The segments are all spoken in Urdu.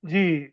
جی،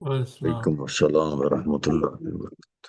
والسلام وعلیکم السلام ورحمۃ اللہ وبرکاتہ۔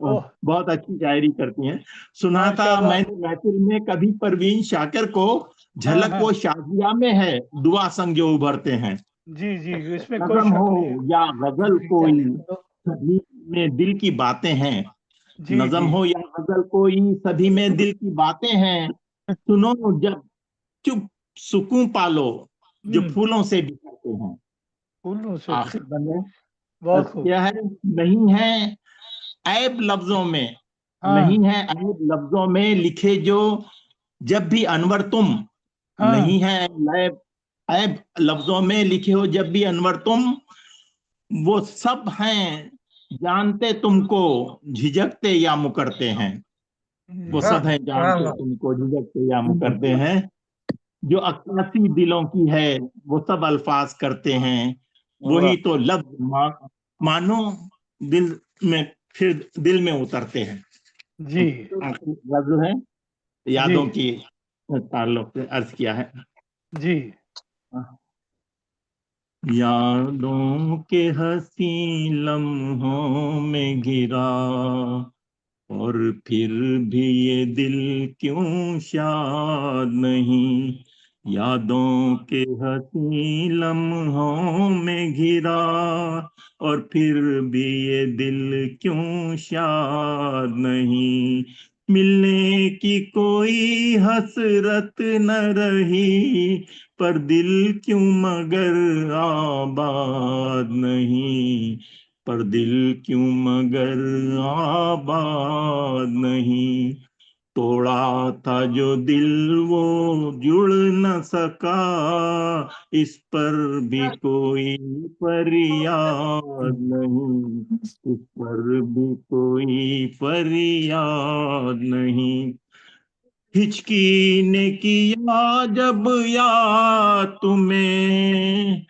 بہت اچھی شاعری کرتی ہیں. سنا تھا میں نے محفل میں کبھی پروین شاکر کو, جھلک وہ شازیہ میں ہے دعا سنگ جو ابھرتے ہیں. جی جی اس میں کوئی نظم شک ہو نہیں. یا غزل کوئی سبھی میں دل کی باتیں ہیں. نظم ہو یا غزل کوئی سبھی میں دل کی باتیں ہیں. سنو جب چپ سکون پالو جو پھولوں سے بکھرتے ہیں. پھولوں سے آخر بندے بہت خوب. کیا ہے, نہیں ہے عیب لفظوں میں, نہیں ہے عیب لفظوں میں لکھے جو جب بھی انور تم, نہیں ہے عیب لفظوں میں لکھے ہو جب بھی انور تم, وہ سب ہیں جانتے تم کو جھجکتے یا مکرتے ہیں. وہ سب ہیں جانتے تم کو جھجکتے یا مکرتے ہیں. جو عکاسی دلوں کی ہے وہ سب الفاظ کرتے ہیں, وہی تو لفظ مانو دل میں پھر دل میں اترتے ہیں. جی غزل ہے یادوں کی تعلق سے عرض کیا ہے. جی یادوں کے حسین لمحوں میں گرا اور پھر بھی یہ دل کیوں شاد نہیں. یادوں کے حسین لمحوں میں گھرا اور پھر بھی یہ دل کیوں شاد نہیں. ملنے کی کوئی حسرت نہ رہی پر دل کیوں مگر آباد نہیں, پر دل کیوں مگر آباد نہیں. توڑا تھا جو دل وہ جڑ نہ سکا, اس پر بھی کوئی فریاد نہیں, اس پر بھی کوئی فریاد نہیں. ہچکی نے کیا جب یاد تمہیں,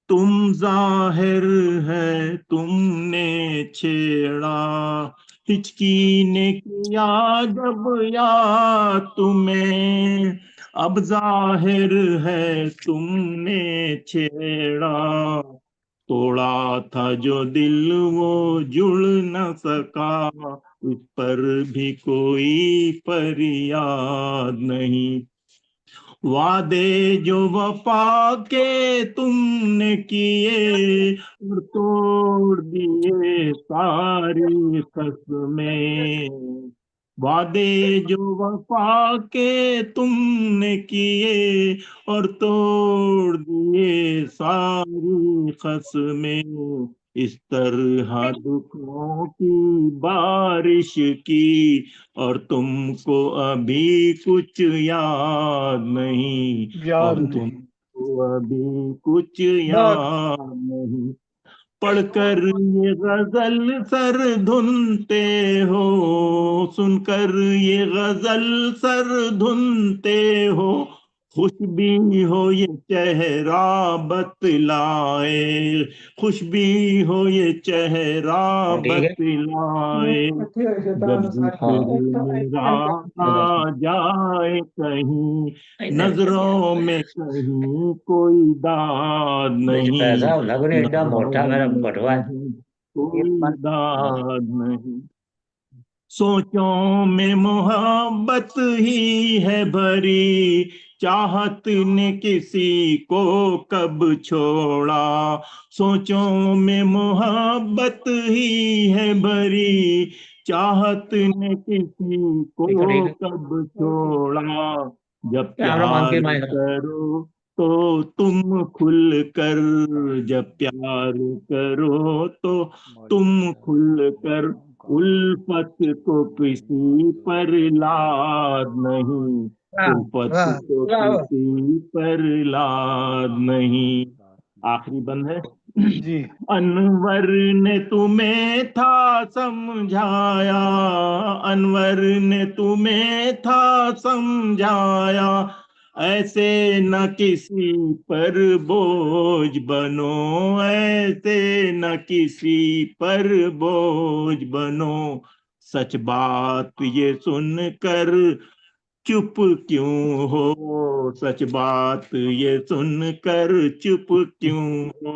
تم ظاہر ہے تم نے چھیڑا. ہچکی نے کیا جب یاد تمہیں, اب ظاہر ہے تم نے چھیڑا. توڑا تھا جو دل وہ جڑ نہ سکا, اس پر بھی کوئی فریاد نہیں. وعدے جو وفا کے تم نے کیے اور توڑ دیے ساری قسمیں. وعدے جو وفا کے تم نے کیے اور توڑ دیے ساری قسمیں. اس طرح دکھوں کی بارش کی اور تم کو ابھی کچھ یاد نہیں, اور تم کو ابھی کچھ یاد نہیں. پڑھ کر یہ غزل سر دھنتے ہو, سن کر یہ غزل سر دھنتے ہو, خوش بھی ہو یہ چہرہ بتلائے, خوش بھی ہو یہ چہرہ بتلائے. جب ذکر میرا آ جائے کہیں نظروں میں کہیں کوئی داد نہیں, نظروں میں کہیں کوئی داد نہیں. سوچوں میں محبت ہی ہے بھری, چاہت نے کسی کو کب چھوڑا. سوچوں میں محبت ہی ہے بھری, چاہت نے کسی کو کب چھوڑا. جب پیار کرو تو تم کھل کر, جب پیار کرو تو تم کھل کر, الفت کو کسی پر لاد نہیں, الفت کو کسی پر لاد نہیں. آخری بند ہے. انور نے تمہیں تھا سمجھایا, انور نے تمہیں تھا سمجھایا, ایسے نہ کسی پر بوجھ بنو, ایسے نہ کسی پر بوجھ بنو. سچ بات یہ سن کر چپ کیوں ہو, سچ بات یہ سن کر چپ کیوں ہو,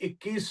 21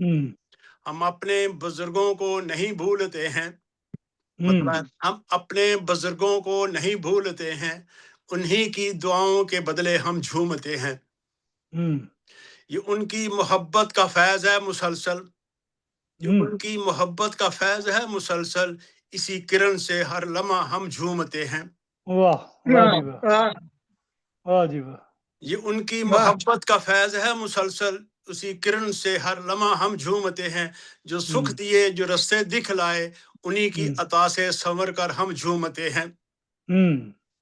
ہم اپنے بزرگوں کو نہیں بھولتے ہیں، ہوں مطلب ہم اپنے بزرگوں کو نہیں بھولتے ہیں، انہی کی دعاؤں کے بدلے ہم جھومتے ہیں۔ ہوں یہ ان کی محبت کا فیض ہے مسلسل، یہ ہوں ان کی محبت کا فیض ہے مسلسل، اسی کرن سے ہر لمحہ ہم جھومتے ہیں۔ واہ واہ جی واہ واہ جی واہ یہ ان کی محبت کا فیض ہے مسلسل، اسی کرن سے ہر لمحہ ہم جھومتے ہیں۔ جو سکھ دیے، جو رستے دکھلائے، انہی کی عطا سے سنور کر ہم جھومتے ہیں۔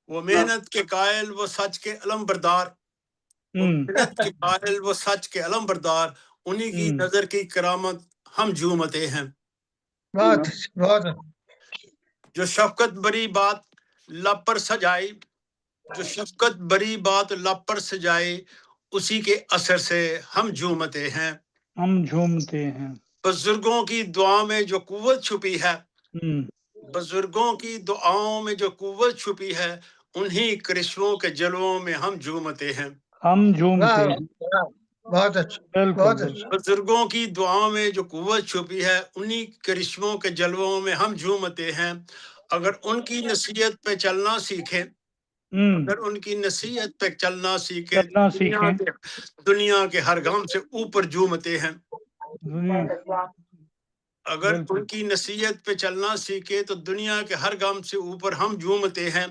وہ محنت کے قائل، وہ سچ کے علم بردار، وہ محنت کے قائل، وہ سچ کے علم بردار، انہی کی نظر کی کرامت ہم جھومتے ہیں۔ جو شفقت بری بات لب پر سجائی، جو شفقت بری بات لب پر سجائی، اسی کے اثر سے ہم جھومتے ہیں۔ ہم جھومتے ہیں۔ بزرگوں کی دعا میں جو قوت چھپی ہے، بزرگوں کی دعاؤں میں جو قوت چھپی ہے، انہی کرشموں کے جلووں میں ہم جھومتے ہیں۔ ہم جھومتے ہیں۔ بہت اچھا، بالکل بہت بالکل۔ اچھا۔ بزرگوں کی دعاؤں میں جو قوت چھپی ہے، انہی کرشموں کے جلووں میں ہم جھومتے ہیں۔ اگر ان کی نصیحت پہ چلنا سیکھیں، اگر ان کی نصیحت پہ چلنا سیکھیں، چلنا سیکھیں۔ دنیا کے ہر غم سے اوپر جھومتے ہیں۔ دنیا اگر بالکل۔ ان کی نصیحت پہ چلنا سیکھے تو دنیا کے ہر غم سے اوپر ہم جھومتے ہیں۔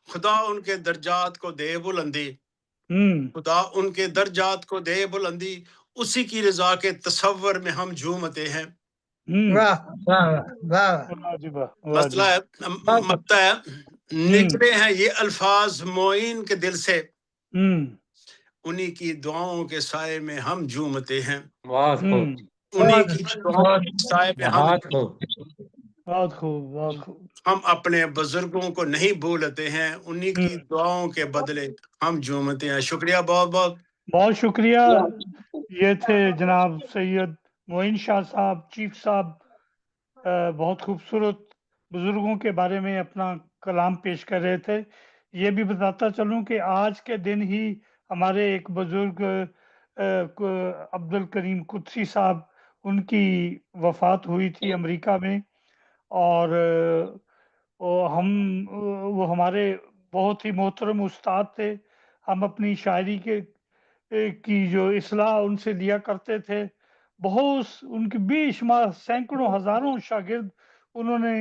خدا ان کے درجات کو دے بلندی، خدا ان کے درجات کو دے بلندی، اسی کی رضا کے تصور میں ہم جھومتے ہیں۔ واہ واہ واہ۔ واہ جی واہ، واہ جی مسئلہ ہے، مقطع ہے، نکلے ہیں یہ الفاظ معین کے دل سے، انہی کی دعاؤں کے سائے میں ہم جھومتے ہیں۔ بہت خوب، انہی کی دعاؤں کے سائے میں بہت خوب۔ بہت خوب بہت خوب۔ ہم اپنے بزرگوں کو نہیں بھولتے ہیں، انہی کی دعاؤں کے بدلے ہم جھومتے ہیں۔ شکریہ بہت بہت۔ بہت شکریہ۔ یہ تھے جناب سید معین شاہ صاحب، چیف صاحب، بہت خوبصورت بزرگوں کے بارے میں اپنا کلام پیش کر رہے تھے۔ یہ بھی بتاتا چلوں کہ آج کے دن ہی ہمارے ایک بزرگ عبد الکریم قدسی صاحب، ان کی وفات ہوئی تھی امریکہ میں، اور وہ ہمارے بہت ہی محترم استاد تھے۔ ہم اپنی شاعری کی جو اصلاح ان سے لیا کرتے تھے۔ بہت ان کے بے شمار سینکڑوں ہزاروں شاگرد انہوں نے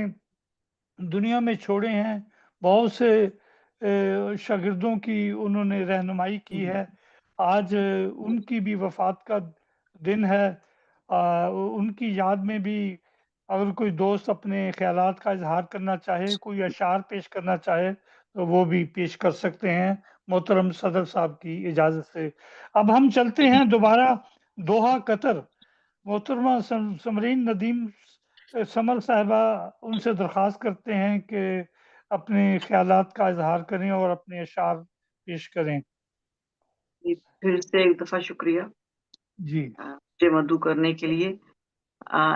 دنیا میں چھوڑے ہیں۔ بہت سے شاگردوں کی انہوں نے رہنمائی کی ہے۔ آج ان کی بھی وفات کا دن ہے۔ ان کی یاد میں بھی اگر کوئی دوست اپنے خیالات کا اظہار کرنا چاہے، کوئی اشعار پیش کرنا چاہے، تو وہ بھی پیش کر سکتے ہیں محترم صدر صاحب کی اجازت سے۔ اب ہم چلتے ہیں دوبارہ دوحہ قطر۔ محترمہ سمرین ندیم سمر صاحبہ ان سے درخواست کرتے ہیں کہ اپنے خیالات کا اظہار کریں اور اپنے اشعار پیش کریں۔ پھر سے ایک دفعہ شکریہ جی مجھے مدعو کرنے کے لیے۔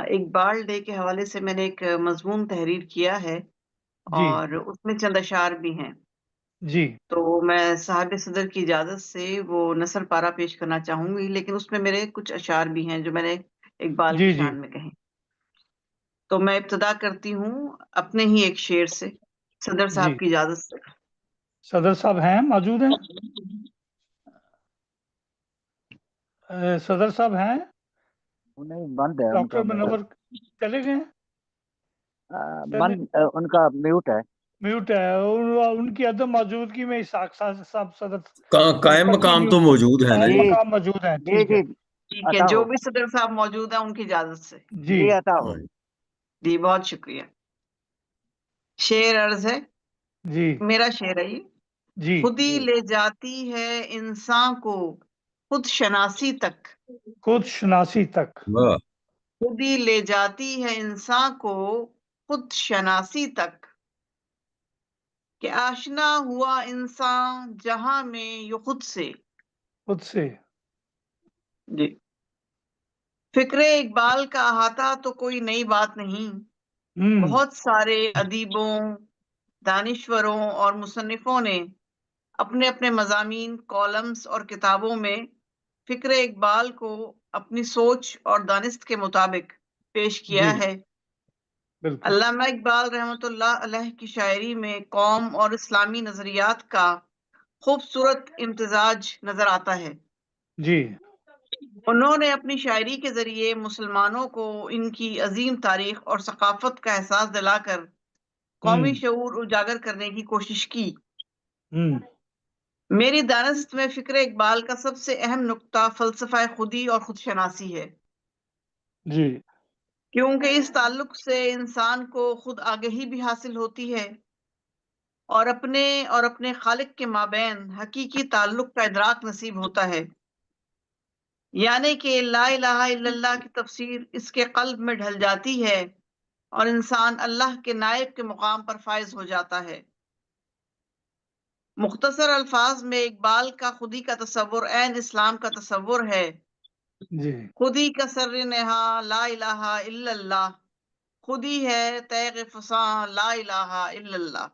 اقبال ڈے کے حوالے سے میں نے ایک مضمون تحریر کیا ہے، جی اور اس میں چند اشعار بھی ہیں، جی تو میں صاحب صدر کی اجازت سے وہ نثر پارہ پیش کرنا چاہوں گی، لیکن اس میں میرے کچھ اشعار بھی ہیں جو میں نے اقبال جی کی جی شان میں کہیں۔ تو میں ابتدا کرتی ہوں اپنے ہی ایک شعر سے، صدر جی صاحب کی اجازت سے۔ صدر صاحب ہیں، موجود ہیں؟ صدر صاحب ہیں؟ نہیں، بند ہے ان کا، ڈاکٹر منور چلے گئے؟ بند، ان کا میوٹ ہے۔ میوٹ ہے۔ ان کی عدم موجودگی میں اسحاق صاحب صدر قائم مقام تو موجود ہے نا قائم جی۔ مقام موجود ہیں۔ جی ٹھیک ہے جی، ٹھیک ہے، عطا جو ہو، بھی صدر صاحب موجود ہیں ان کی اجازت سے۔ جی جی عطا ہو۔ جی بہت شکریہ۔ شعر عرض ہے، جی میرا شعر ہے یہ۔ جی خودی لے جاتی ہے انسان کو خود شناسی تک، خود شناسی تک۔ واہ، خودی لے جاتی ہے انسان کو خود شناسی تک، کہ آشنا ہوا انسان جہاں میں یہ خود سے۔ خود سے۔ جی، فکر اقبال کا احاطہ تو کوئی نئی بات نہیں۔ بہت سارے ادیبوں، دانشوروں اور مصنفوں نے اپنے اپنے مضامین، کالمز اور کتابوں میں فکر اقبال کو اپنی سوچ اور دانست کے مطابق پیش کیا جی ہے۔ بالکل علامہ اقبال رحمۃ اللہ علیہ کی شاعری میں قوم اور اسلامی نظریات کا خوبصورت امتزاج نظر آتا ہے۔ جی انہوں نے اپنی شاعری کے ذریعے مسلمانوں کو ان کی عظیم تاریخ اور ثقافت کا احساس دلا کر قومی شعور اجاگر کرنے کی کوشش کی۔ ہوں میری دانست میں فکر اقبال کا سب سے اہم نقطہ فلسفہ خودی اور خود شناسی ہے، جی کیونکہ اس تعلق سے انسان کو خود آگہی بھی حاصل ہوتی ہے اور اپنے خالق کے مابین حقیقی تعلق کا ادراک نصیب ہوتا ہے، یعنی کہ لا الہ الا اللہ کی تفسیر اس کے قلب میں ڈھل جاتی ہے اور انسان اللہ کے نائب کے مقام پر فائز ہو جاتا ہے۔ مختصر الفاظ میں اقبال کا خودی کا تصور عین اسلام کا تصور ہے۔ جی خودی کا سر نہا لا الہ الا اللہ، خودی ہے تیغ فساں لا الہ الا اللہ۔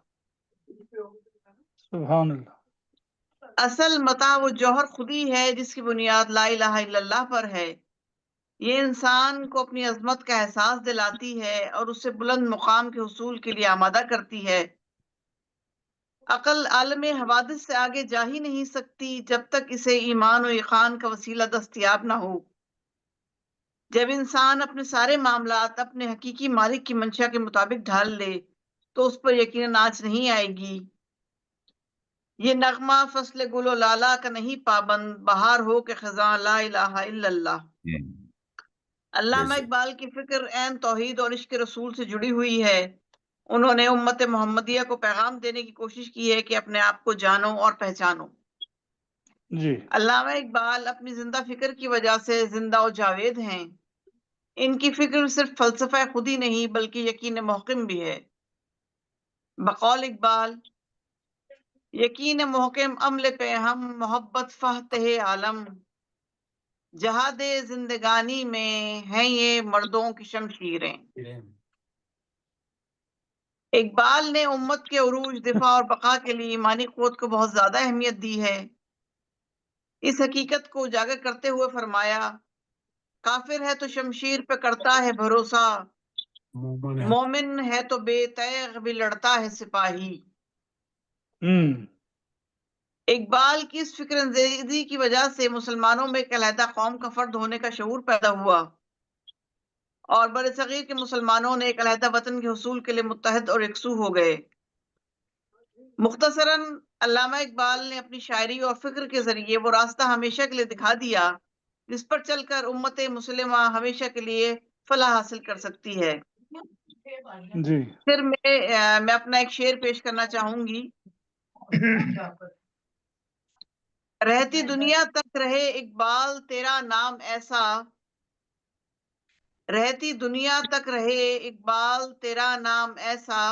سبحان اللہ اصل متاع وہ جوہر خودی ہے جس کی بنیاد لا الہ الا اللہ پر ہے۔ یہ انسان کو اپنی عظمت کا احساس دلاتی ہے اور اسے بلند مقام کے حصول کے لیے آمادہ کرتی ہے۔ عقل عالم حوادث سے آگے جا ہی نہیں سکتی جب تک اسے ایمان و یقین کا وسیلہ دستیاب نہ ہو۔ جب انسان اپنے سارے معاملات اپنے حقیقی مالک کی منشا کے مطابق ڈھال لے تو اس پر یقیناً آنچ نہیں آئے گی۔ یہ نغمہ فصل گل و لالا کا نہیں پابند، بہار ہو کہ خزاں لا الہ الا اللہ۔ علامہ اقبال کی فکر عین توحید اور عشق رسول سے جڑی ہوئی ہے۔ انہوں نے امت محمدیہ کو پیغام دینے کی کوشش کی ہے کہ اپنے آپ کو جانو اور پہچانو۔ جی علامہ اقبال اپنی زندہ فکر کی وجہ سے زندہ و جاوید ہیں۔ ان کی فکر صرف فلسفہ خودی نہیں بلکہ یقین محکم بھی ہے۔ بقول اقبال، یقین محکم عمل پہ ہم محبت فاتح عالم، جہاد زندگانی میں ہیں یہ مردوں کی شمشیریں۔ اقبال نے امت کے عروج، دفاع اور بقا کے لیے ایمانی قوت کو بہت زیادہ اہمیت دی ہے۔ اس حقیقت کو اجاگر کرتے ہوئے فرمایا، کافر ہے تو شمشیر پہ کرتا ہے بھروسہ، مومن ہے تو بے تیغ بھی لڑتا ہے سپاہی۔ اقبال کی اس فکر انگیزی کی وجہ سے مسلمانوں میں ایک علیحدہ قوم کا فرد ہونے کا شعور پیدا ہوا اور برصغیر کے مسلمانوں نے ایک علیحدہ وطن کے حصول کے لیے متحد اور یکسو ہو گئے۔ مختصراً علامہ اقبال نے اپنی شاعری اور فکر کے ذریعے وہ راستہ ہمیشہ کے لیے دکھا دیا جس پر چل کر امت مسلمہ ہمیشہ کے لیے فلاح حاصل کر سکتی ہے۔ جی پھر میں اپنا ایک شعر پیش کرنا چاہوں گی۔ رہتی دنیا تک رہے اقبال تیرا نام ایسا، رہتی دنیا تک رہے اقبال تیرا نام ایسا،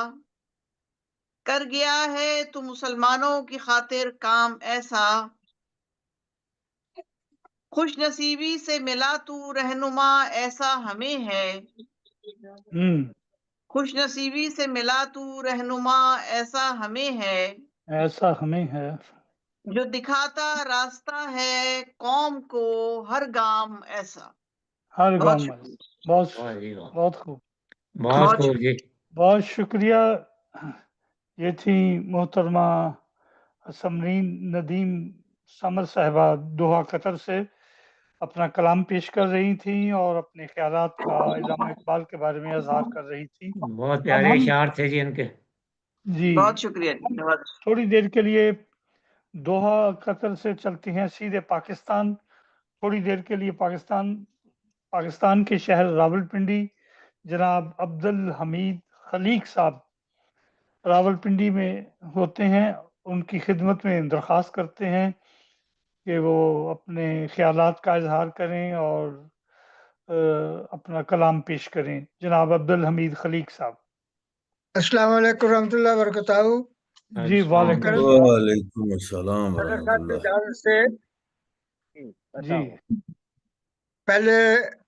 کر گیا ہے تو مسلمانوں کی خاطر کام ایسا، خوش نصیبی سے ملا تو رہنما ایسا ہمیں ہے، خوش نصیبی سے ملا تو رہنما ایسا ہمیں ہے، ایسا ہمیں ہے جو دکھاتا راستہ ہے قوم کو ہر گام ایسا۔ ہر بہت گاؤں میں۔ شکریہ۔ بہت واہ جی واہ، بہت خوب بہت بہت خوب جی۔ بہت شکریہ۔ یہ تھی محترمہ سمرین ندیم سمر صاحبہ دوحہ قطر سے اپنا کلام پیش کر رہی تھیں اور اپنے خیالات کا علامہ اقبال کے بارے میں اظہار کر رہی تھیں۔ بہت پیارے اشعار تھے جی ان کے۔ جی بہت شکریہ جی، بہت تھوڑی دیر کے لیے دوحہ قطر سے چلتے ہیں سیدھے پاکستان۔ تھوڑی دیر کے لیے پاکستان کے شہر راولپنڈی جناب عبدالحمید خلیق صاحب راولپنڈی میں ہوتے ہیں، ان کی خدمت میں درخواست کرتے ہیں کہ وہ اپنے خیالات کا اظہار کریں اور اپنا کلام پیش کریں۔ جناب عبدالحمید خلیق صاحب۔ السلام علیکم ورحمۃ اللہ وبرکاتہ۔ جی وعلیکم قدر السلام۔ وعلیکم السلام ورحمۃ صاحب کی اللہ۔ اجازت سے جی پہلے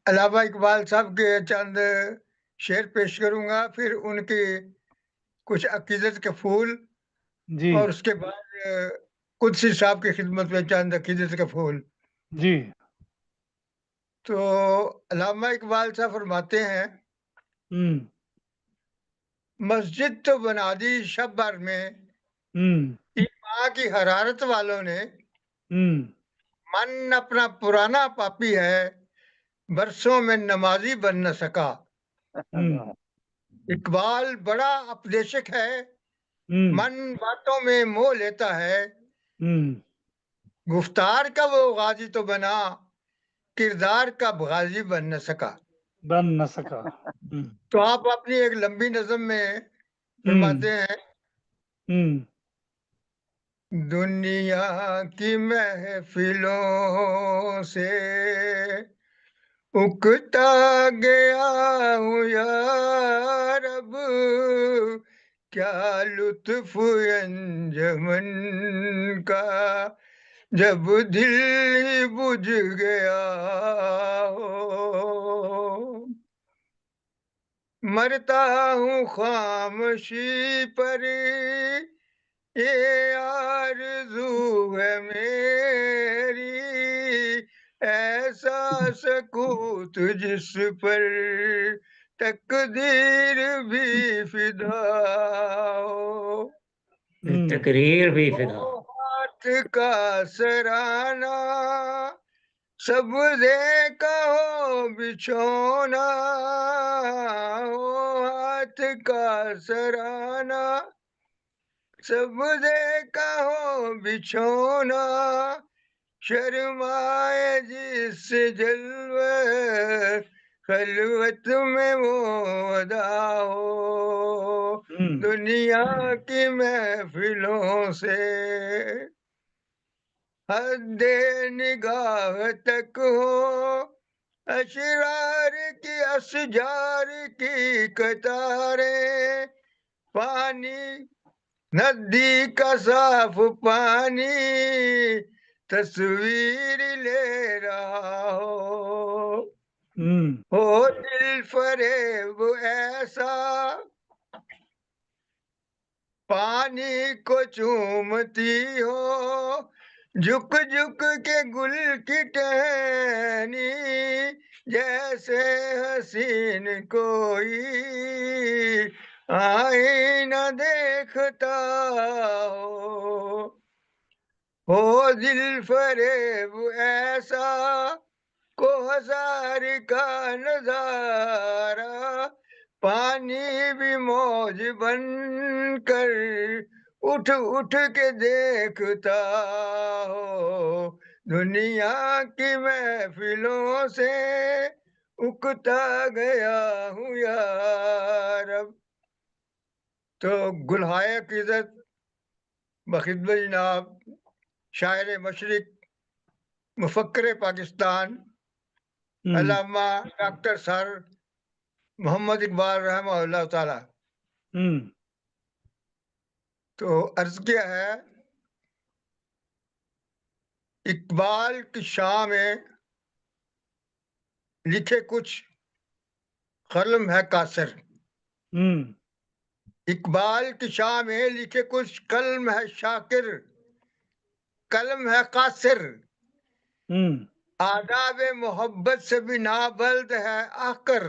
علامہ اقبال صاحب کے چند شعر پیش کروں گا، پھر ان کی کچھ عقیدت کے پھول، جی اور اس کے بعد قدسی صاحب کی خدمت میں چند عقیدت کے پھول۔ جی تو علامہ اقبال صاحب فرماتے ہیں مسجد تو بنا دی شب بھر میں ایمان کی حرارت والوں نے، من اپنا پرانا پاپی ہے برسوں میں نمازی بن نہ سکا۔ اقبال بڑا اپدیشک ہے، من باتوں میں موہ لیتا ہے، گفتار کا وہ غازی تو بنا کردار کا غازی بن نہ سکا۔ تو آپ اپنی ایک لمبی نظم میں فرماتے ہیں دنیا کی محفلوں سے اکتا گیا ہوں یا رب، کیا لطف انجمن کا جب دل ہی بجھ گیا ہو، مرتا ہوں خاموشی پر یہ آرزو ہے میری، ایسا سکوت جس پر تقدیر بھی فدا ہو، تقریر بھی فدا۔ ہاتھ کا سرانا سبزے کا ہو بچھونا، ہاتھ کا سرانا سبزے کا ہو بچھونا، شرمائے جس جلوے خلوت میں وہ ادا ہو، دنیا کی محفلوں سے حد نگاہ تک ہو، اشرار کی اشجار کی قطاریں، پانی ندی کا صاف پانی تصویر لے رہا ہو دل فریب ایسا پانی کو چومتی ہو، جھک جھک کے گل کی ٹہنی جیسے حسین کوئی آئینہ دیکھتا ہو دل فریب ایسا کو ہزار کا نظارہ، پانی بھی موج بن کر اٹھ اٹھ کے دیکھتا ہو، دنیا کی محفلوں سے اکتا گیا ہوں یا رب۔ تو گلہائے عقیدت بخدمت جناب شاعر مشرق مفکر پاکستان علامہ ڈاکٹر سر محمد اقبال رحمہ اللہ تعالی، تو عرض کیا ہے اقبال کی شان میں لکھے کچھ قلم ہے قاصر، اقبال کی شان میں لکھے کچھ قلم ہے شاکر، قلم ہے قاصر، آداب محبت سے بھی نابلد ہے آکر،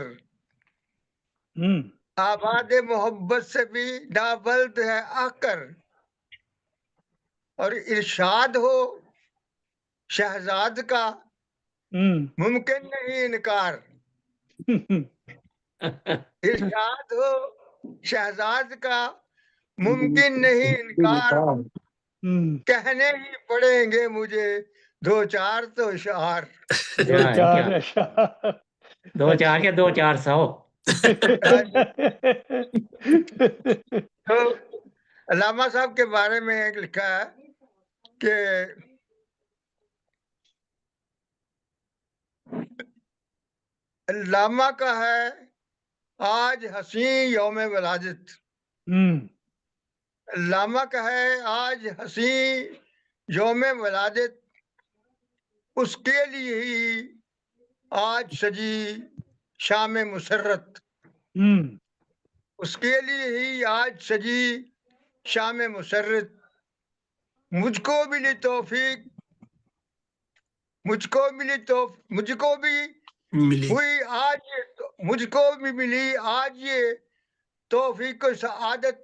آباد محبت سے بھی نابلد ہے آکر، اور ارشاد ہو شہزاد کا ممکن نہیں انکار، ارشاد ہو شہزاد کا ممکن نہیں انکار، کہنے ہی پڑیں گے مجھے دو چار تو اشعار، دو چار یا 2-400۔ تو علامہ صاحب کے بارے میں ایک لکھا ہے کہ علامہ کا ہے آج حسین یوم ولادت، علامہ کا ہے آج حسین یوم ولادت، اس کے لیے ہی آج سجی شام مسرت، اس کے لیے ہی آج سجی شام مسرت، مجھ کو ملی توفیق ملی ہوئی آج مجھ کو بھی ملی آج یہ توفیق و سعادت،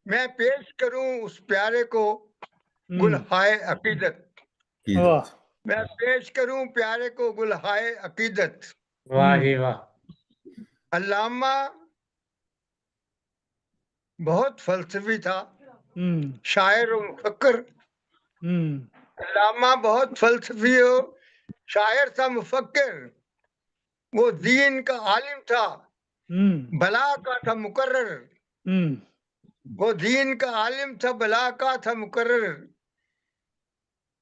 میں پیش کروں اس پیارے کو گلہائے عقیدت، میں پیش کروں پیارے کو گلہائے عقیدت۔ واہ جی واہ، علامہ بہت فلسفی تھا، شاعر و مفکر۔ علامہ بہت فلسفی ہو، شاعر تھا، مفکر۔ وہ دین کا عالم تھا، بلا کا تھا مقرر۔ وہ دین کا عالم تھا، بلا کا تھا مقرر،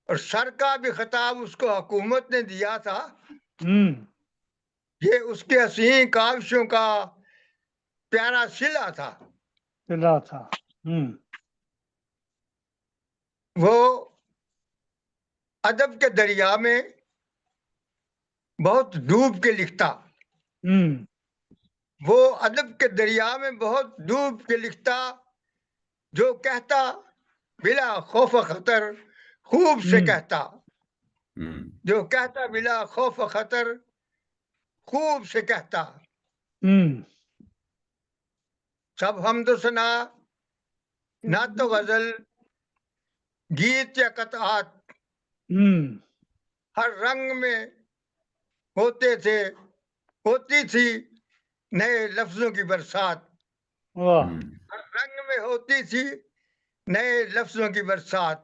اور سر کا بھی خطاب اس کو حکومت نے دیا تھا۔ یہ اس کے حسین کاوشوں کا پیارا صلہ تھا۔ وہ ادب کے دریا میں بہت ڈوب کے لکھتا، وہ ادب کے دریا میں بہت ڈوب کے لکھتا، جو کہتا بلا خوف و خطر خوب سے کہتا، جو کہتا بلا خوف و خطر خوب سے کہتا۔ سب حمد و ثنا، نعت و غزل، گیت یا قطعات ہر رنگ میں ہوتی تھی نئے لفظوں کی برسات، ہر رنگ میں ہوتی تھی نئے لفظوں کی برسات۔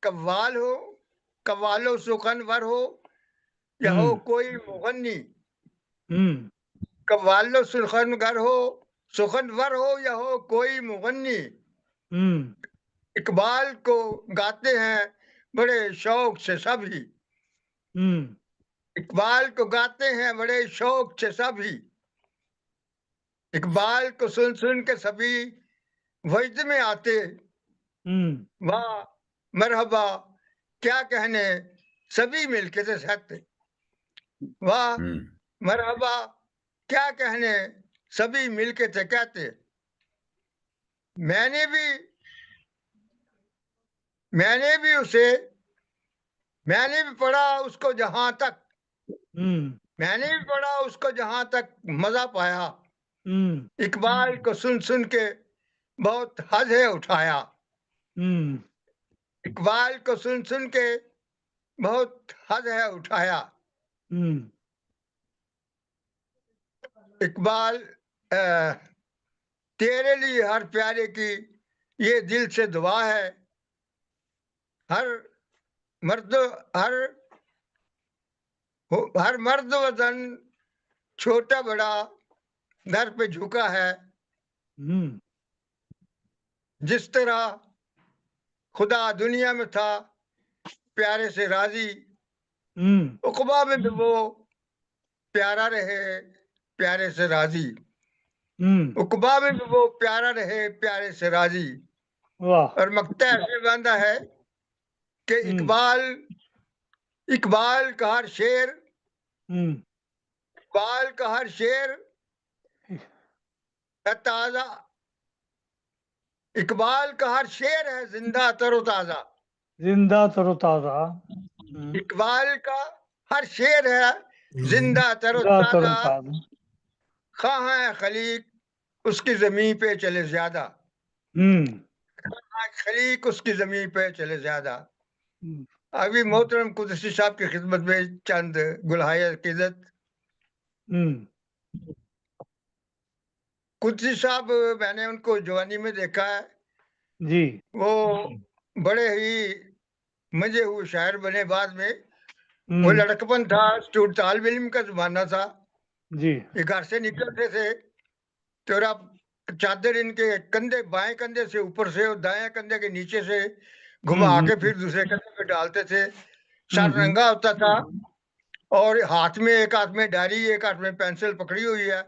قوال و سخنور ہو یا ہو کوئی مغنی، قوال و سخنور ہو یا ہو کوئی مغنی، اقبال کو گاتے ہیں بڑے شوق سے سبھی، اقبال کو گاتے ہیں بڑے شوق سے سبھی، اقبال کو سن سن کے سبھی وجد میں آتے، واہ مرحبا کیا کہنے سبھی مل کے تھے سہتے، واہ مرحبا کیا کہنے سبھی مل کے تھے کہتے۔ میں نے بھی پڑھا اس کو جہاں تک، میں نے بھی پڑھا اس کو جہاں تک مزہ پایا، اقبال کو سن سن کے بہت حد ہے اٹھایا، اقبال کو سن سن کے بہت حد ہے اٹھایا۔ اقبال تیرے لیے ہر پیارے کی یہ دل سے دعا ہے، ہر مرد وطن چھوٹا بڑا در پہ جھکا ہے، جس طرح خدا دنیا میں تھا پیارے سے راضی، عقبہ میں بھی وہ پیارا رہے پیارے سے راضی، عقبہ میں بھی وہ پیارا رہے پیارے سے راضی۔ اور مقطع ایسے باندھا ہے کہ اقبال کا ہر شعر، اقبال کا ہر شعر تازہ، اقبال کا ہر شعر ہے زندہ تر و تازہ، زندہ تر و تازہ، اقبال کا ہر شعر ہے زندہ تر و تازہ، خواہاں خلیق اس کی زمین پہ چلے زیادہ، خلیق اس کی زمین پہ چلے زیادہ۔ ابھی محترم قدسی صاحب کی خدمت میں چند گلہائے عقیدت۔ قدسی صاحب میں نے ان کو جوانی میں دیکھا ہے، جی، وہ بڑے ہی منجے ہوئے شاعر بنے بعد میں۔ وہ لڑکپن تھا، طالب علم کا زمانہ تھا، جی، یہ گھر سے نکلتے تھے تو چادر ان کے کندھے، بائیں کندھے سے اوپر سے اور دائیں کندھے کے نیچے سے گھما کے پھر دوسرے کندھے پہ ڈالتے تھے، سر رنگا ہوتا تھا، اور ایک ہاتھ میں ڈائری، ایک ہاتھ میں پینسل پکڑی ہوئی ہے،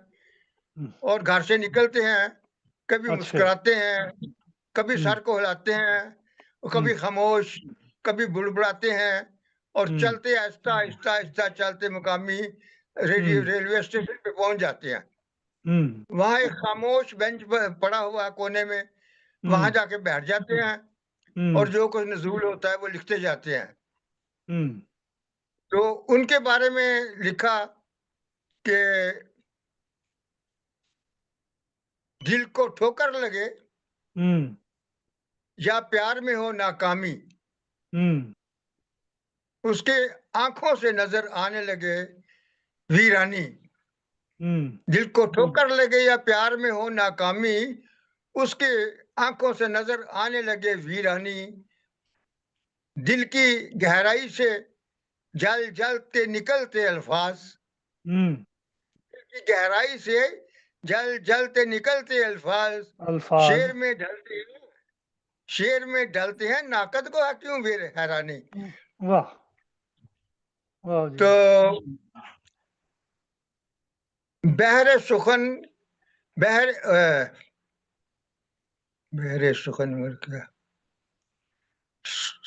اور گھر سے نکلتے ہیں، کبھی مسکراتے ہیں، کبھی سر کو ہلاتے ہیں، کبھی خاموش، کبھی بڑبڑاتے ہیں، اور چلتے آہستہ آہستہ آہستہ چلتے مقامی ریلوے اسٹیشن پہ پہنچ جاتے ہیں۔ وہاں ایک خاموش بینچ پڑا ہوا کونے میں، وہاں جا کے بیٹھ جاتے ہیں، اور جو کچھ نزول ہوتا ہے وہ لکھتے جاتے ہیں۔ تو ان کے بارے میں لکھا کہ دل کو ٹھوکر لگے یا پیار میں ہو ناکامی، اس کے آنکھوں سے نظر آنے لگے ویرانی. دل کو ٹھوکر لگے یا پیار میں ہو ناکامی، اس کے آنکھوں سے نظر آنے لگے ویرانی. دل کی گہرائی سے جل جلتے نکلتے الفاظ، دل کی گہرائی سے جل جلتے نکلتے الفاظ. شیر میں ڈلتے ہیں ناقد کو کیوں حیرانی. واہ واہ جی. تو بحر سخن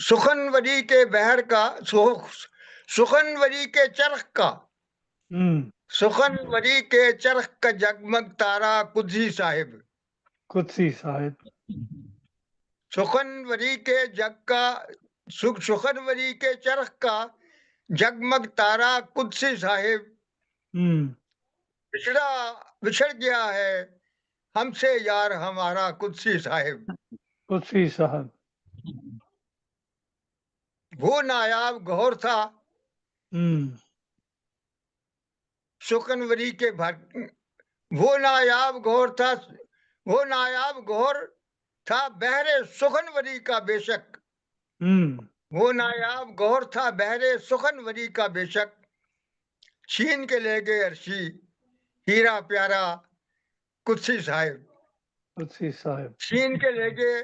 سخنوری کے بحر کا سخنوری کے چرخ کا سخنوری کے چرخ کا جگمگ تارا قدسی صاحب. قدسی صاحب. سخنوری کے چرخ کا جگمگ تارا قدسی صاحب. بچھڑ گیا ہے ہم سے یار ہمارا قدسی صاحب. قدسی صاحب. وہ نایاب گوہر تھا سخنوری کے وہ نایاب گوہر تھا بحر سخنوری کا بے شک. وہ نایاب گوہر تھا بحر سخنوری کا بے شک. چھین کے لے گئے عرشی ہیرا پیارا قدسی صاحب. قدسی صاحب. چھین کے لے گئے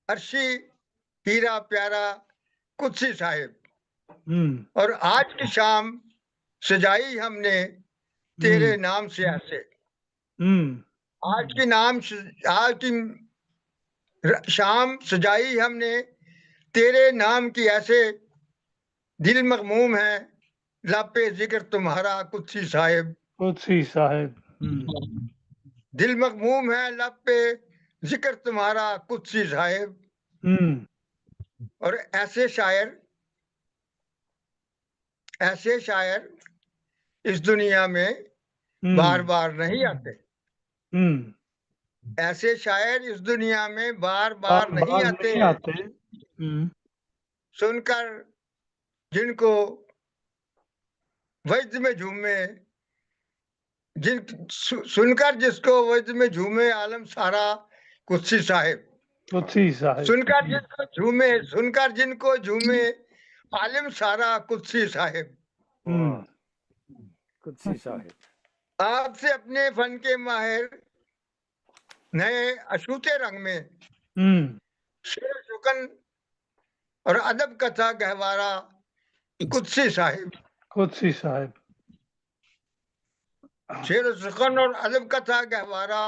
عرشی ہیرا پیارا قدسی صاحب. اور آج کی شام سجائی ہم نے تیرے نام سے ایسے. آج کی شام سجائی ہم نے تیرے نام کی ایسے. دل مغموم ہے لب پہ ذکر تمہارا قدسی صاحب. قدسی صاحب. دل مغموم ہے لب پہ ذکر تمہارا قدسی صاحب. اور ایسے شاعر اس دنیا میں بار بار نہیں آتے. ایسے شاعر اس دنیا میں بار بار نہیں آتے. سن کر جن کو وجد میں جھومے سن کر جس کو وجد میں جھومے عالم سارا قدسی صاحب. قدسی صاحب. سن کر جن کو جھومے عالم سارا قدسی صاحب. قدسی صاحب. آپ سے اپنے فن کے ماہر نئے اشوتے رنگ میں شعر سخن اور ادب کا تھا گہوارہ قدسی صاحب. قدسی صاحب. شعر سخن اور ادب کا تھا گہوارہ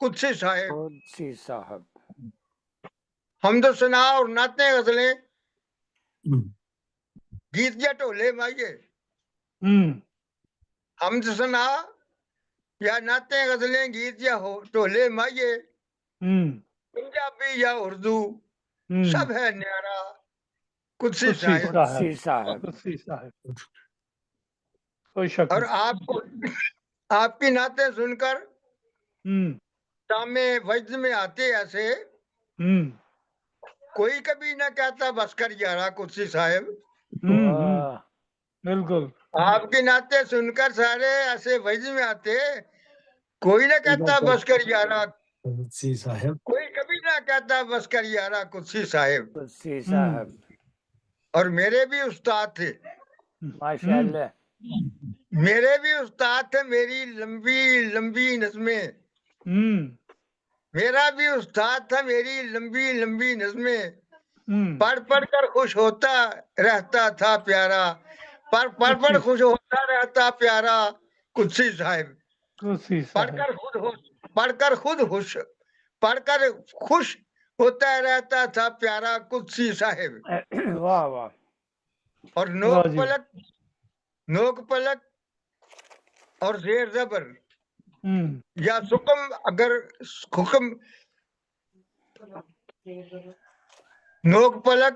قدسی صاحب. قدسی صاحب. حمد و ثنا اور نعتیں غزلیں گیت یا ٹولے مائیے. حمد و ثنا یا نعتیں غزلیں گیت یا ٹولے مائیے. پنجابی یا اردو سب ہے نیارا قدسی صاحب. قدسی صاحب. قدسی صاحب. کوئی شک اور آپ کی نعتیں سن کر شام وجد میں آتے ایسے کوئی کبھی نہ کہتا بس کر یارا قدسی صاحب. بالکل. آپ کی نعتیں سن کر سارے ایسے وجد میں آتے کوئی نہ کہتا بس کر یارا قدسی صاحب. کوئی کبھی نہ کہتا بس کر یارا قدسی صاحب. قدسی صاحب. اور میرے بھی استاد تھے ماشاءاللہ. میرے بھی استاد تھے میری لمبی لمبی نظمیں. میرا بھی استاد تھا میری لمبی لمبی نظمیں. پڑھ پڑھ کر خوش ہوتا رہتا تھا پیارا. پڑھ خوش ہوتا رہتا پیارا قدسی صاحب. قدسی صاحب. پڑھ کر خوش ہوتا رہتا تھا پیارا قدسی صاحب. واہ واہ. اور نوک پلک اور زیر زبر یا سکم اگر حکم نوک پلک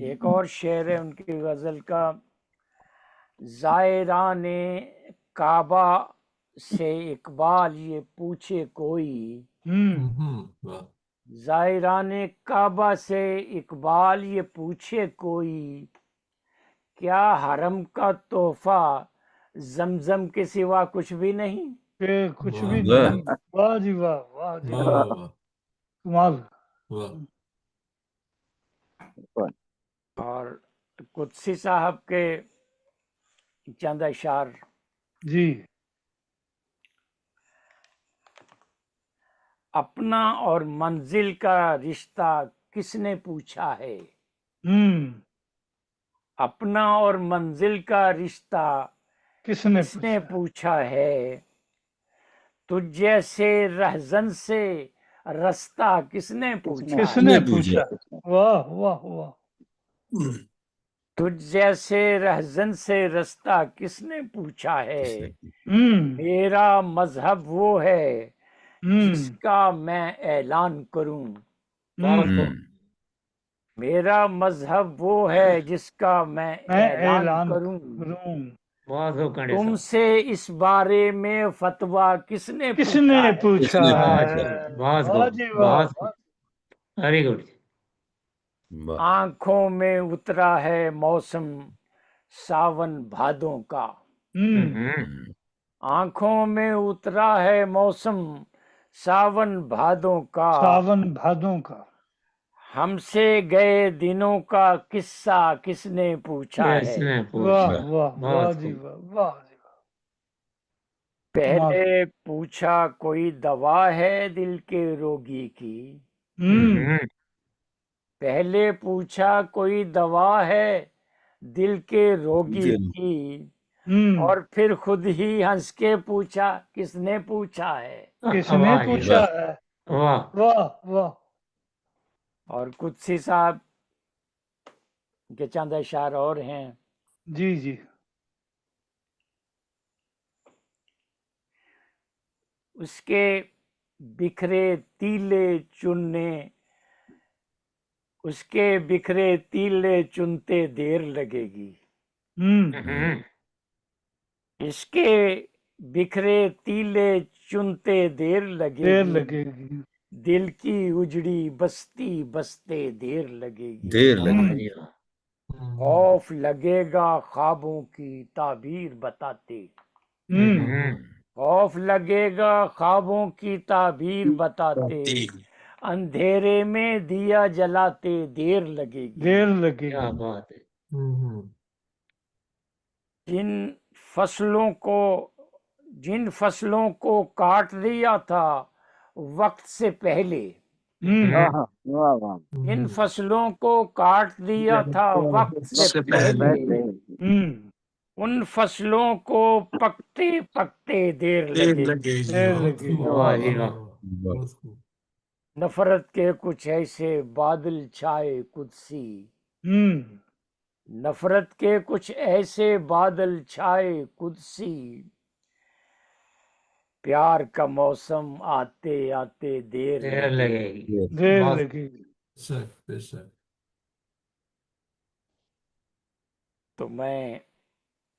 ایک اور شعر ہے ان کی غزل کا، زائران کعبہ سے اقبال یہ پوچھے کوئی، زائران کعبہ سے اقبال یہ پوچھے کوئی، کیا حرم کا تحفہ زمزم کے سوا کچھ بھی نہیں؟ کہ کچھ بھی نہیں. واہ جی واہ، واہ جی واہ، کمال. اور قدسی صاحب کے چند اشعار، جی. اپنا اور منزل کا رشتہ کس نے پوچھا ہے، اپنا اور منزل کا رشتہ کس کس نے نے پوچھا ہے، تجھ جیسے رہزن سے رستہ کس نے پوچھا کس ہے، نے پوچھا؟ واہ واہ واہ. تجھ جیسے رہزن سے رستہ کس نے پوچھا ہے، میرا مذہب وہ ہے جس کا میں اعلان کروں، میرا مذہب وہ ہے جس کا میں اعلان کروں، تم سے اس بارے میں فتویٰ کس نے کس نے پوچھا ہے، پوچھا ہے؟ واہ جی واہ. Very good. آنکھوں میں اترا ہے موسم ساون بھادوں کا، آنکھوں میں اترا ہے موسم ساون بھادوں کا، ساون بھادوں کا. ہم سے گئے دنوں کا قصہ کس نے پوچھا کس ہے، نے واہ پوچھا؟ واہ، واہ جی واہ، واہ جی واہ. پہلے پوچھا کوئی دوا ہے دل کے روگی کی، پہلے پوچھا کوئی دوا ہے دل کے روگی کی، اور پھر خود ہی ہنس کے پوچھا کس نے پوچھا ہے، کس نے پوچھا ہے؟ واہ. واہ واہ. اور قدسی صاحب کے چند اشعار اور ہیں، جی جی. اس کے بکھرے تیلے چننے، اس کے بکھرے تیلے چنتے دیر لگے گی، اس کے بکھرے تیلے چنتے دیر لگے لگے گی، گی. دل کی اجڑی بستی بستے دیر لگے گی، دیر لگے. خوف لگے گا خوابوں کی تعبیر بتاتے، خوف لگے گا خوابوں کی تعبیر بتاتے، اندھیرے میں دیا جلاتے دیر لگے گی، دیر لگے کیا گی. بات ہے. جن فصلوں کو کاٹ دیا تھا وقت سے پہلے، جن فصلوں کو کاٹ دیا تھا وقت سے پہلے، ان فصلوں کو پکتے پکتے دیر لگے گی، دیر لگے گی. واہ جی واہ. نفرت کے کچھ ایسے بادل چھائے قدسی، نفرت کے کچھ ایسے بادل چھائے قدسی، پیار کا موسم آتے آتے دیر لگے گی. دیر لگے گی. تو میں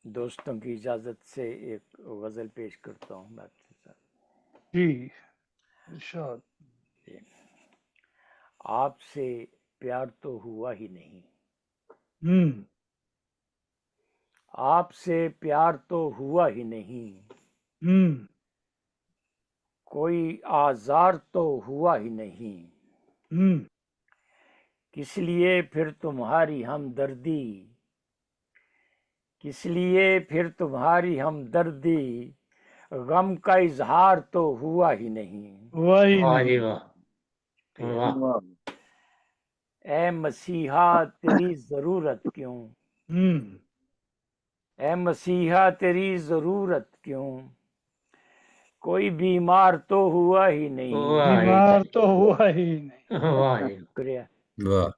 دوستوں کی اجازت سے ایک غزل پیش کرتا ہوں ڈاکٹر صاحب. جی ارشاد. آپ سے پیار تو ہوا ہی نہیں، آپ سے پیار تو ہوا ہی نہیں، کوئی آزار تو ہوا ہی نہیں، کس لیے پھر تمہاری ہمدردی، کس لیے پھر تمہاری ہمدردی، غم کا اظہار تو ہوا ہی نہیں، واہ جی واہ. واہ. اے مسیحا تیری ضرورت کیوں، اے مسیحا تیری ضرورت کیوں، کوئی بیمار تو ہوا ہی نہیں، بیمار تو ہوا ہی نہیں. واہ جی. شکریہ. واہ.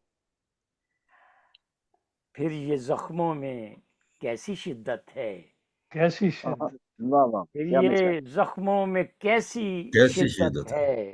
پھر یہ زخموں میں کیسی شدت ہے، کیسی شدت. پھر یہ زخموں میں کیسی شدت ہے،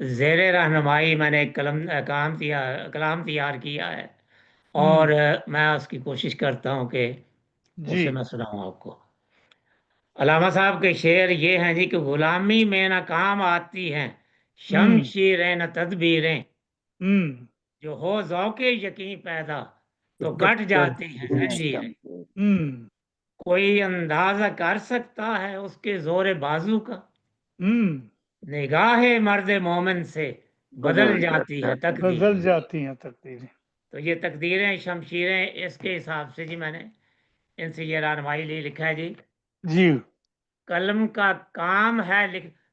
زیر رہنمائی میں نے ایک کلام تیار کیا ہے اور میں اس کی کوشش کرتا ہوں کہ اسے میں سناؤں آپ کو۔ علامہ صاحب کے شعر یہ ہیں جی کہ غلامی میں نہ کام آتی ہیں شمشیریں نہ تدبیریں، جو ہو ذوق یقین پیدا تو کٹ جاتی ہیں زنجیریں، کوئی اندازہ کر سکتا ہے اس کے زور بازو کا، نگاہ مرد مومن سے بدل جاتی ہے تقدیر۔ تو یہ تقدیریں شمشیریں اس کے حساب سے جی میں نے ان سے یہ رہنمائی لی، لکھا ہے جی قلم کا کام ہے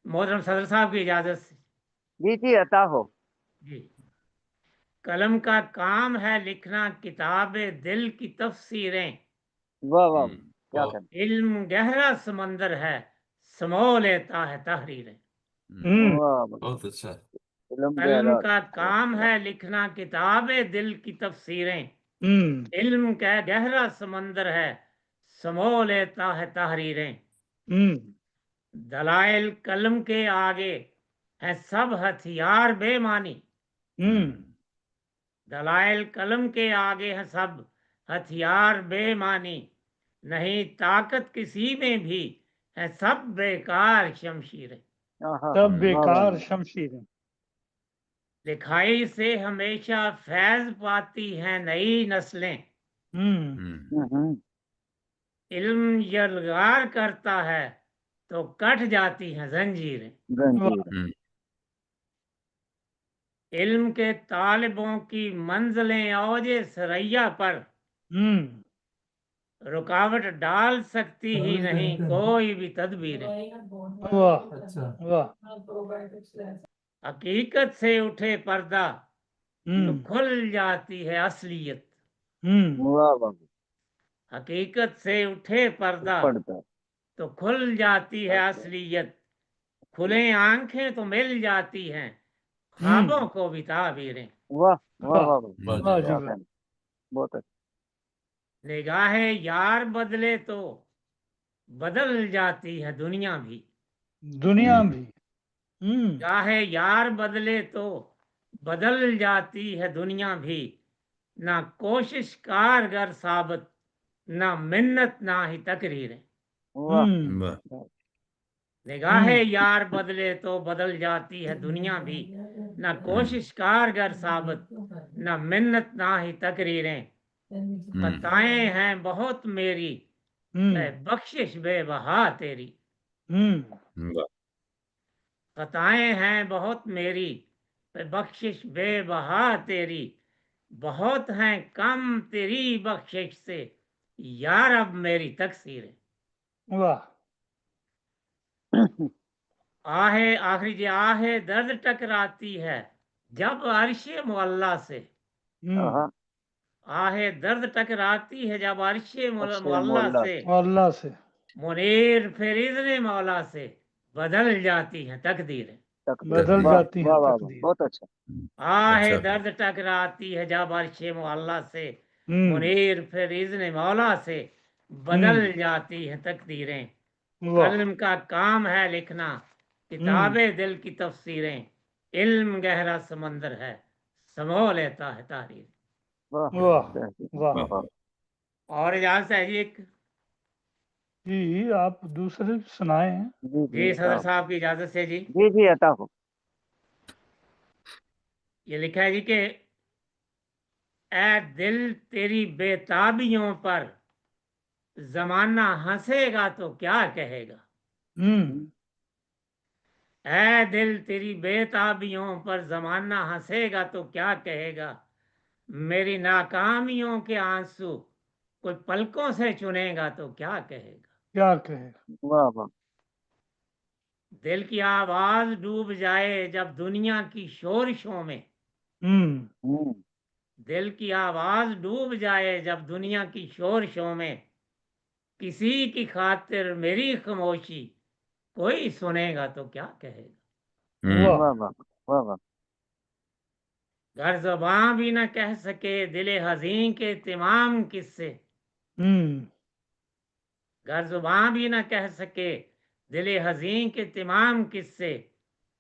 محترم صدر صاحب کی اجازت سے جی عطا ہو جی، قلم کا کام ہے لکھنا کتاب دل کی تفسیریں، واہ واہ کیا کریں، علم گہرا سمندر ہے سمو لیتا ہے تحریریں، واہ بہت اچھا۔ قلم کا کام ہے لکھنا کتاب دل کی تفسیریں، علم کا گہرا سمندر ہے سمو لیتا ہے تحریریں، دلائل قلم کے آگے ہے سب ہتھیار بے معنی، دلائل قلم کے آگے ہے سب ہتھیار بے معنی، نہیں طاقت کسی میں بھی ہے سب بیکار شمشیریں، لکھائی سے ہمیشہ فیض پاتی ہیں نئی نسلیں، علم یلغار کرتا ہے تو کٹ جاتی ہیں زنجیریں، علم کے طالبوں کی منزلیں اوج ثریا پر رکاوٹ ڈال سکتی ہی نہیں کوئی بھی تدبیریں، حقیقت سے اٹھے پردہ تو کھل جاتی ہے اصلیت، حقیقت سے اٹھے پردہ تو کھل جاتی ہے اصلیت، کھلے آنکھیں تو مل جاتی ہیں خوابوں کو بھی تعبیریں، واہ واہ واہ بہت اچھا، نگاہ یار بدلے تو بدل جاتی ہے دنیا بھی، نگاہ یار بدلے تو بدل جاتی ہے دنیا بھی، نہ کوشش کارگر ثابت نہ منت نہ ہی تقریریں، نگاہ یار بدلے تو بدل جاتی ہے دنیا بھی، نہ کوشش کارگر ثابت نہ منت نہ ہی تقریریں، خطائیں ہیں بہت میری اے بخشش بے بہا تیری، خطائیں ہیں بہت میری اے بخشش بے بہا تیری، بہت ہیں کم تیری بخشش سے یا رب میری تقصیریں، آہے آخری جی آہے درد ٹکراتی ہے جب عرش معلیٰ سے، آہے درد ٹکراتی ہے جب عرش معلیٰ سے، منیر پھر اذن مولا سے بدل جاتی ہیں تقدیریں، بہت اچھا، آہے درد ٹکراتی ہے جب عرش معلیٰ سے، منیر پھر اذن مولا سے بدل جاتی ہیں تقدیریں، قلم کا کام ہے لکھنا کتاب دل کی تفسیریں، علم گہرا سمندر ہے سمو لیتا ہے تحریر، اور اجازت ہے جی ایک جی آپ دوسرے سنائے ہیں جی صدر صاحب کی اجازت سے جی جی عطا ہو، یہ لکھا ہے جی کہ اے دل تیری بے تابیوں پر زمانہ ہنسے گا تو کیا کہے گا، اے دل تیری بے تابیوں پر زمانہ ہنسے گا تو کیا کہے گا، میری ناکامیوں کے آنسو کوئی پلکوں سے چنے گا تو کیا کہے گا، واہ واہ دل کی آواز ڈوب جائے جب دنیا کی شورشوں میں، دل کی آواز ڈوب جائے جب دنیا کی شورشوں میں، کسی کی خاطر میری خاموشی کوئی سنے گا تو کیا کہے گا، واہ واہ واہ، گر زباں بھی نہ کہہ سکے دل حزین کے تمام قصے، گر زباں بھی نہ کہہ سکے دل حزین کے تمام قصے،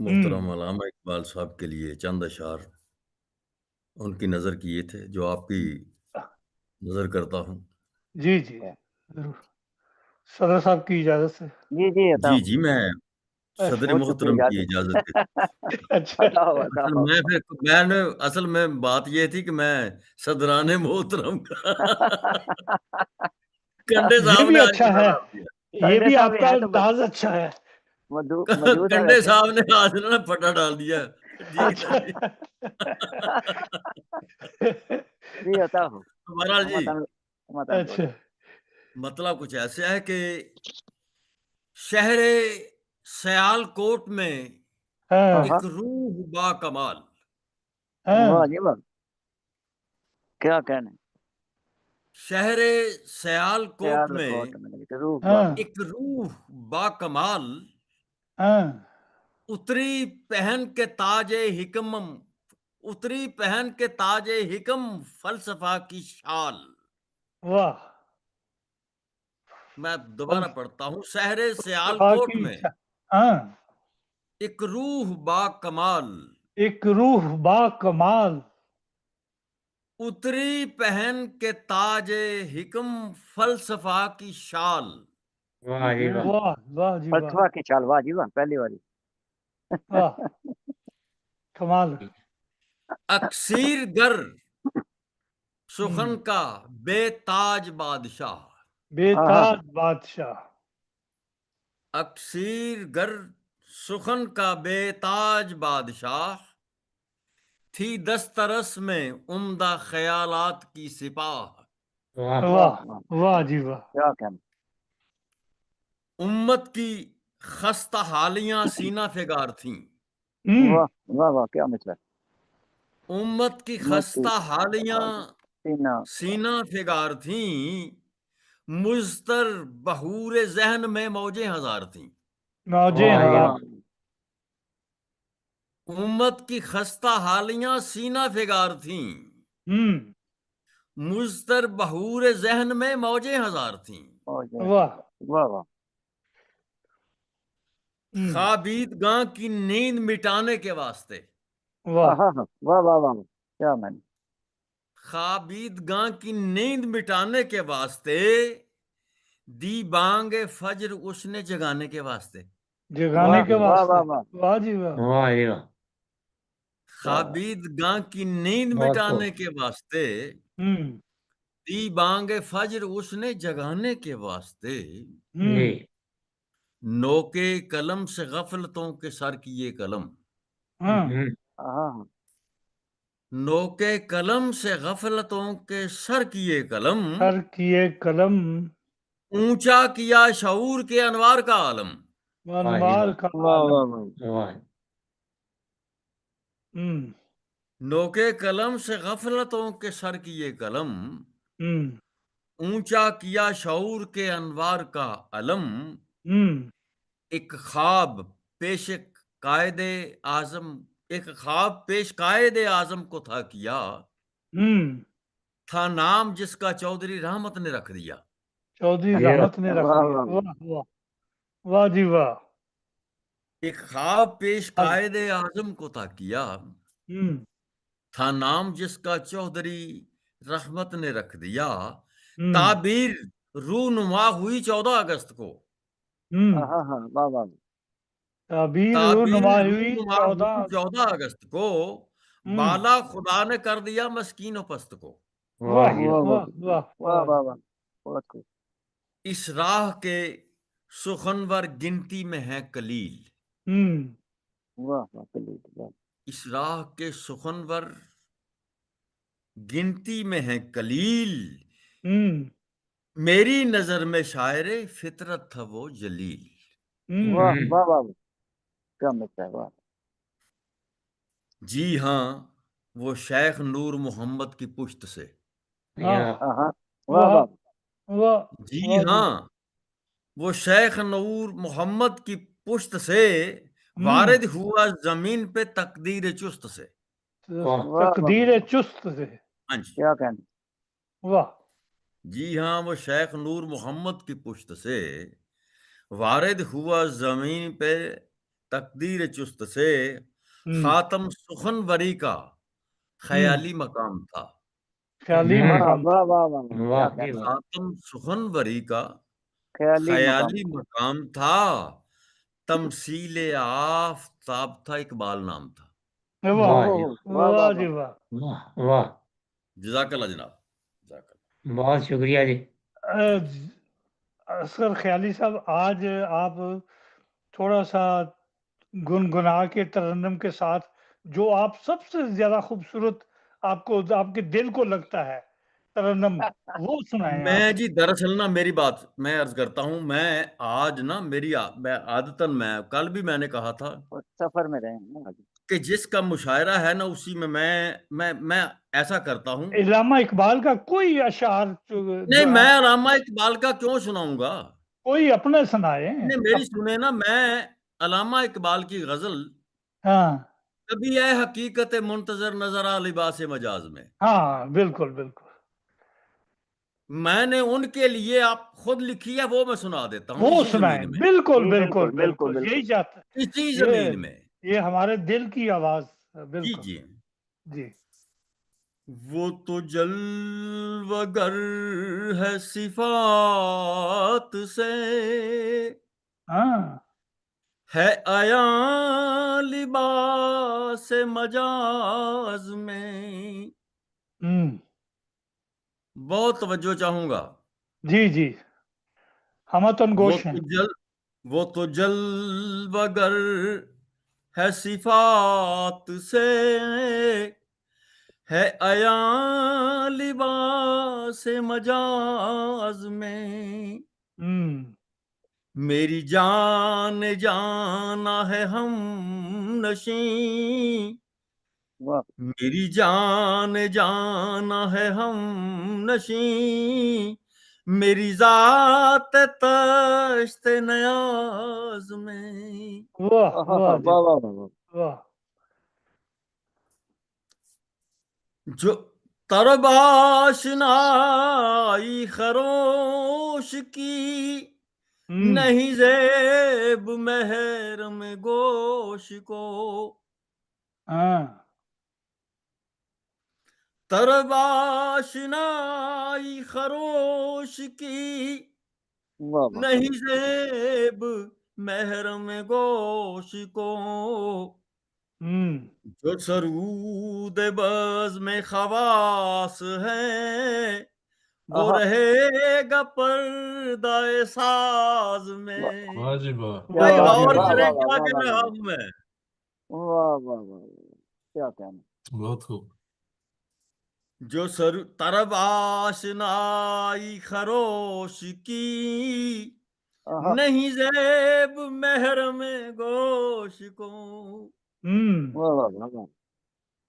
محترم علامہ اقبال صاحب کے لیے چند اشعار ان کی نظر کیے تھے جو آپ کی نظر کرتا ہوں. جی جی ضرور صدر صاحب کی اجازت سے. جی میں صدر محترم کی اجازت سے. اصل میں بات یہ تھی کہ میں صدران محترم کا کنڈے صاحب نے اچھا ہے, یہ بھی آپ کا انداز اچھا ہے. کنڈے صاحب نے آج نا پٹا ڈال دیا. بہرحال جی مطلب کچھ ایسا ہے کہ شہر سیال کوٹ میں ایک روح با کمال. کیا کہنا, شہر سیال کوٹ میں ایک روح با کمال اتری پہن کے تاج حکم فلسفہ کی شال. واہ, میں دوبارہ پڑھتا ہوں. شہر سیال کوٹ میں ایک روح با کمال اتری پہن کے تاج حکم فلسفہ کی شال. واہ جی واہ, فلسفہ کی شال, واہ جی واہ, پہلی والی کمال. اکسیر گر سخن کا بے تاج بادشاہ. اکسیر گر سخن کا بے تاج بادشاہ تھی دسترس میں عمدہ خیالات کی سپاہ. واہ جی واہ. کیا کہنا, امت کی خستہ حالیاں سینہ فگار تھیں. واہ واہ واہ, کیا مطلب. امت کی خستہ حالیاں سینہ فگار تھیں, مضطر بہور ذہن میں موجیں ہزار تھیں. امت کی خستہ حالیاں سینہ فگار تھیں, مضطر بہور ذہن میں موجیں ہزار تھیں. خوابید گاں کی نیند مٹانے کے واسطے. کیا میں, خوابید گاں کی نیند مٹانے کے واسطے دی بانگ فجر اس نے جگانے کے واسطے. واہ جی واہ. خوابید گاں کی نیند مٹانے کے واسطے دی بانگ فجر اس نے جگانے کے واسطے. نوکے قلم سے غفلتوں کے سر کیے قلم. نوکے قلم سے غفلتوں کے سر کیے قلم. اونچا کیا شعور کے انوار کا عالم. نوکے قلم سے غفلتوں کے سر کیے قلم. اونچا کیا شعور کے انوار کا علم. ایک خواب پیش قائد اعظم کو تھا کیا. تھا نام جس کا چودھری رحمت نے رکھ دیا. واہ جی واہ. ایک خواب پیش قائد اعظم کو تھا کیا. تھا نام جس کا چودھری رحمت نے رکھ دیا. تعبیر رونما ہوئی 14 اگست کو. تعبیر رونما ہوئی 14 اگست کو. بالا خدا نے کر دیا مسکین و پست کو. اس راہ کے سخنور گنتی میں ہے کلیل. اس راہ کے سخنور گنتی میں ہے کلیل. میری نظر میں شاعر فطرت تھا وہ جلیل. جی ہاں وہ شیخ نور محمد کی پشت سے. جی ہاں وہ شیخ نور محمد کی پشت سے وارد ہوا زمین پہ تقدیر چست سے. ہاں جی. کیا کہنا, جی ہاں وہ شیخ نور محمد کی پشت سے وارد ہوا زمین پہ تقدیر چست سے خاتم سخنوری کا خیالی مقام تھا. خیالی مقام واہ واہ واہ واہ، کیا کہنا ہے؟ خاتم سخنوری کا خیالی خیالی مقام مقام تھا. تمثیل آفتاب تھا، اقبال نام تھا. واہ واہ جی واہ واہ جی واہ، واہ. واہ واہ، جزاک اللہ جناب، جزاک اللہ. بہت شکریہ جی. اصغر خیالی صاحب، آج آپ تھوڑا سا گنگنا کے ترنم کے ساتھ جو آپ سب سے زیادہ خوبصورت آپ کو آپ کے دل کو لگتا ہے ترنم، وہ سنائیں میں آپ. جی دراصل نا میری بات میں عرض کرتا ہوں، میں آج نا میری میں عادتاً میں کل بھی میں نے کہا تھا سفر میں رہے ہیں نا آج. کہ جس کا مشاعرہ ہے نا اسی میں ایسا کرتا ہوں. علامہ اقبال کا کوئی اشعار نہیں، میں علامہ اقبال کا کیوں سناؤں گا؟ کوئی اپنے سنائے. نہیں، میری سنے نا، میں علامہ اقبال کی غزل ہاں کبھی اے حقیقت منتظر نظر آ لباس مجاز میں، ہاں بالکل بالکل، میں نے ان کے لیے آپ خود لکھی ہے، وہ میں سنا دیتا ہوں وہ اسی سنائیں. زمین میں، بالکل جی بالکل بالکل بالکل، یہی چاہتا اسی یہ زمین میں. یہ ہمارے دل کی آواز. جی بالکل جی. جی. وہ تو جلوگر ہے صفات سے، ہاں ہے عیاں لباس مجاز میں. بہت توجہ چاہوں گا. جی جی، ہم تن گوش ہیں. وہ تو جلوگر ہے صفات سے، ہے عیاں لباس مجاز میں. میری جان جانا ہے ہم نشیں، واہ، میری جان جانا ہے ہم نشیں، میری ذات تشت نیاز میں. واہ واہ جی واہ واہ واہ، واہ. جو طرب آشنائی خروش کی، نہیں زیب محرم گوش کو. ہاں طرب آشنائی خروش کی، واہ واہ، نہیں زیب محرم گوش کو. جو سرود بز میں خواص ہے، وہ رہے گا پردہ ساز میں. واہ جی واہ. بھائی واہ جی غور واہ. کریں کیا کہہ رہا ہوں میں. واہ واہ واہ، کیا کہنا. بہت خوب. جو طرب آشنائی خروش کی، نہیں زیب محرم گوش کو. واہ واہ واہ،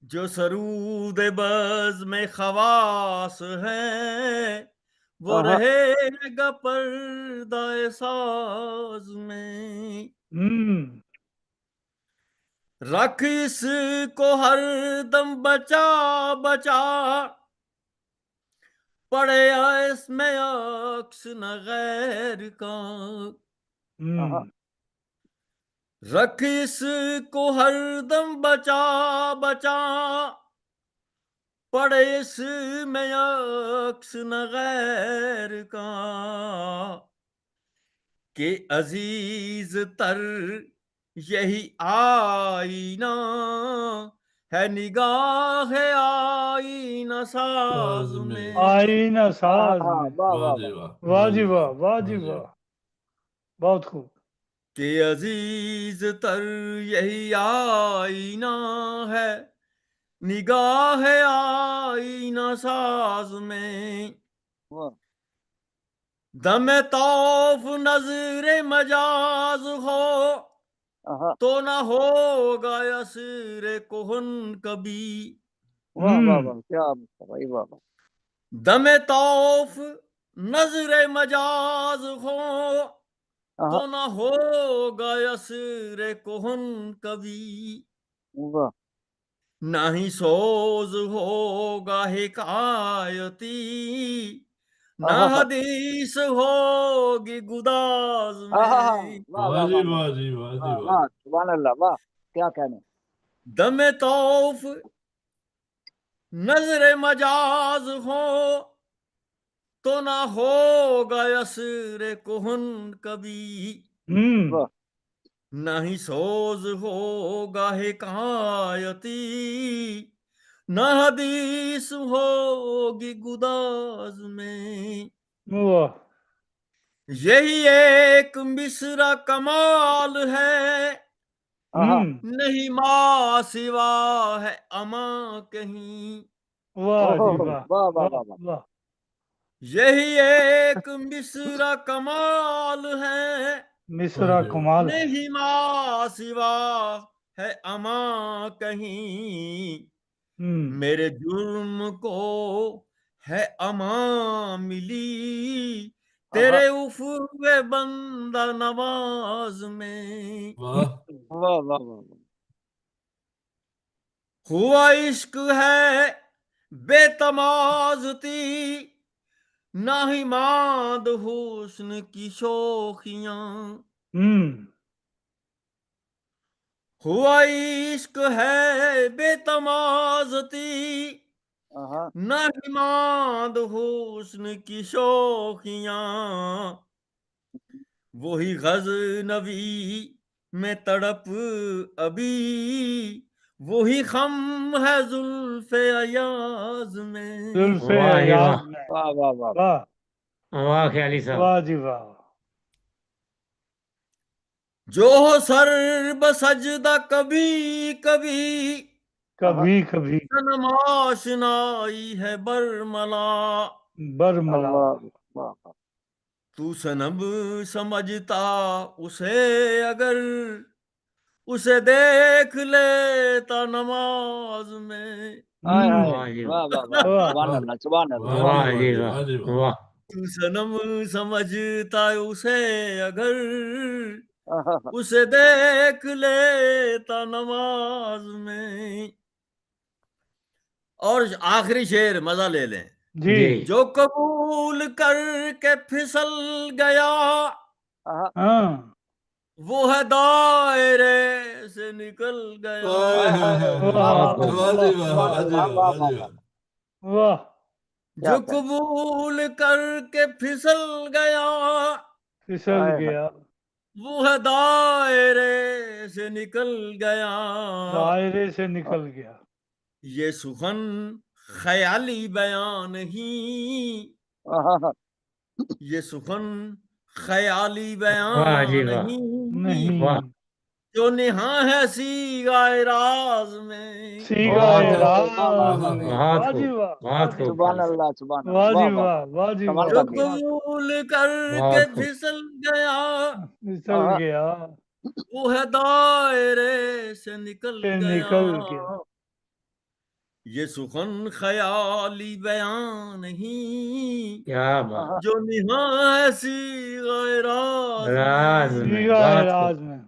جو سرود بز میں خواص ہے، وہ رہے گا پردہ ساز میں. رکھ اس کو ہر دم بچا بچا، پڑے اس میں عکس نہ غیر کا. رکھ اس کو ہر دم بچا بچا، پڑے اس میں عکس نہ غیر کا. کہ عزیز تر یہی آئینہ ہے، نگاہ آئینہ ساز میں. آئینہ ساز میں. واہ جی واہ. واہ جی واہ واہ جی واہ، بہت خوب. کہ عزیز تر یہی آئینہ ہے، نگاہ آئینہ ساز میں. دم طوف نظر مجاز ہو، تو نہ ہوگا اسیر کہن کبھی. واہ واہ واہ، کیا بھائی، واہ واہ. دم طوف نظر مجاز ہو، تو نہ ہوگا اسیر کہن کبھی. نہ ہی سوز ہوگا حکایتی، نہ حدیث ہوگی گداز میں، واہ جی واہ جی واہ جی واہ، سبحان اللہ، واہ کیا کہنے. دم توف نظر مجاز ہو تو نہ ہوگا یسر کہن کبھی، نہ ہی سوز ہوگا حکایتی، نہ حدیث ہوگی گداز میں. یہی ایک مصرع کمال ہے، نہیں ماں سوا ہے اماں کہیں. واہ جی واہ، واہ. یہی ایک مصرع کمال ہے، مصرع کمال ہے، نہیں ماں سوا ہے اماں کہیں. میرے جرم کو ہے اماں ملی، تیرے افق بندہ نواز میں. واہ ہوا عشق ہے بے تمازتی، نہ ہی ماند حسن کی شوخیاں. ہوا عشق ہے بے تمازتی، نہ ہی ماند حسن کی شوخیاں. وہی غزنوی میں تڑپ ابھی، وہی خم ہے زلف ایاز میں. زلف واہ جی ایاز واہ، میں، واہ واہ واہ. واہ واہ خیالی صاحب، واہ جی واہ. جو ہو سر بسجدہ کبھی کبھی، کبھی کبھی صنم آشنائی ہے برملا. برملا. تو صنم سمجھتا اسے اگر، اسے دیکھ لیتا نماز میں. واہ جی واہ واہ، واہ واہ، سبحان اللہ، سبحان اللہ. واہ جی واہ، واہ تو صنم سمجھتا اسے اگر، اسے دیکھ لیتا نماز میں. اور آخری شعر مزہ لے لیں. جی جو قبول کر کے پھسل گیا، ہاں وہ ہے دائرے سے نکل گیا. واہ جی واہ واہ جی واہ جی واہ. واہ. جو قبول کر کے پھسل گیا، پھسل گیا، وہ ہے دائرے سے نکل گیا. دائرے سے نکل گیا. یہ سخن خیالی بیان نہیں، یہ سخن خیالی واہ جی بیان واہ، نہیں، واہ جو نہاں ہے سیغۂ راز میں. سیغۂ راز میں. بہت واہ جی خوب، واہ، بہت خوب سبحان خیالی صاحب، اللہ، سبحان اللہ. واہ جی واہ واہ، واہ، واہ جی کمال واہ. جو کر دیا. قبول کر کے بہت خوب. پھسل گیا، پھسل گیا، وہ ہے دائرے سے نکل سے گیا. نکل گیا. یہ سخن خیالی بیان نہیں، کیا بات، جو نہاں ہے سیغۂ راز راز میں. میں، سیغۂ بہت خوب، راز میں.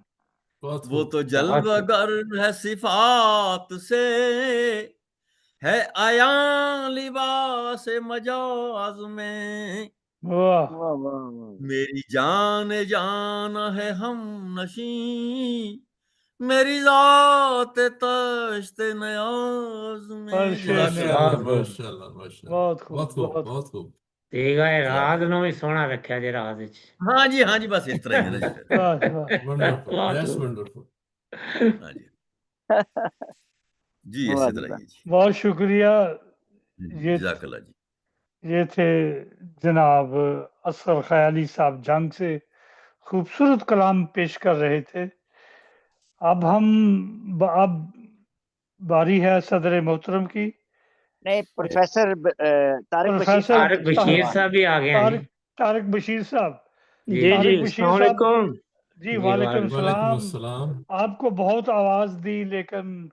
بہت وہ خوب. تو بہت جلوہ خوب. گر ہے صفات سے، ہے عیاں لباس مجاز میں. واہ واہ واہ واہ. میری جان جان ہے ہم نشیں، میری ذات تشت نیاز میں. فرش جزاک میں. اللہ. بہت خوب. ماشاء اللہ ماشاء اللہ، بہت خوب، بہت خوب بہت بہت خوب. سیغۂ راز نو بھی سونا رکھا جی راز وچ. ہاں جی بس اس طرح ہی ہے نا جی پھر. واہ واہ. ونڈرفل، بہت یس خوب. ونڈرفل. ہاں جی واہ اسی جی طرح واہ. ہی جی. بہت شکریہ. یہ جزاک اللہ جی. یہ تھے جناب اصغر خیالی صاحب جنگ سے خوبصورت کلام پیش کر رہے تھے. اب باری ہے صدر محترم کی. نہیں، پروفیسر طارق بشیر پروفیسر صاحب طارق بشیر صاحب بھی آ گئے ہیں جی. طارق بشیر صاحب. جی طارق جی، بشیر السلام صاحب. علیکم. جی جی وعلیکم وعلیکم السلام. السلام. آپ کو بہت آواز دی لیکن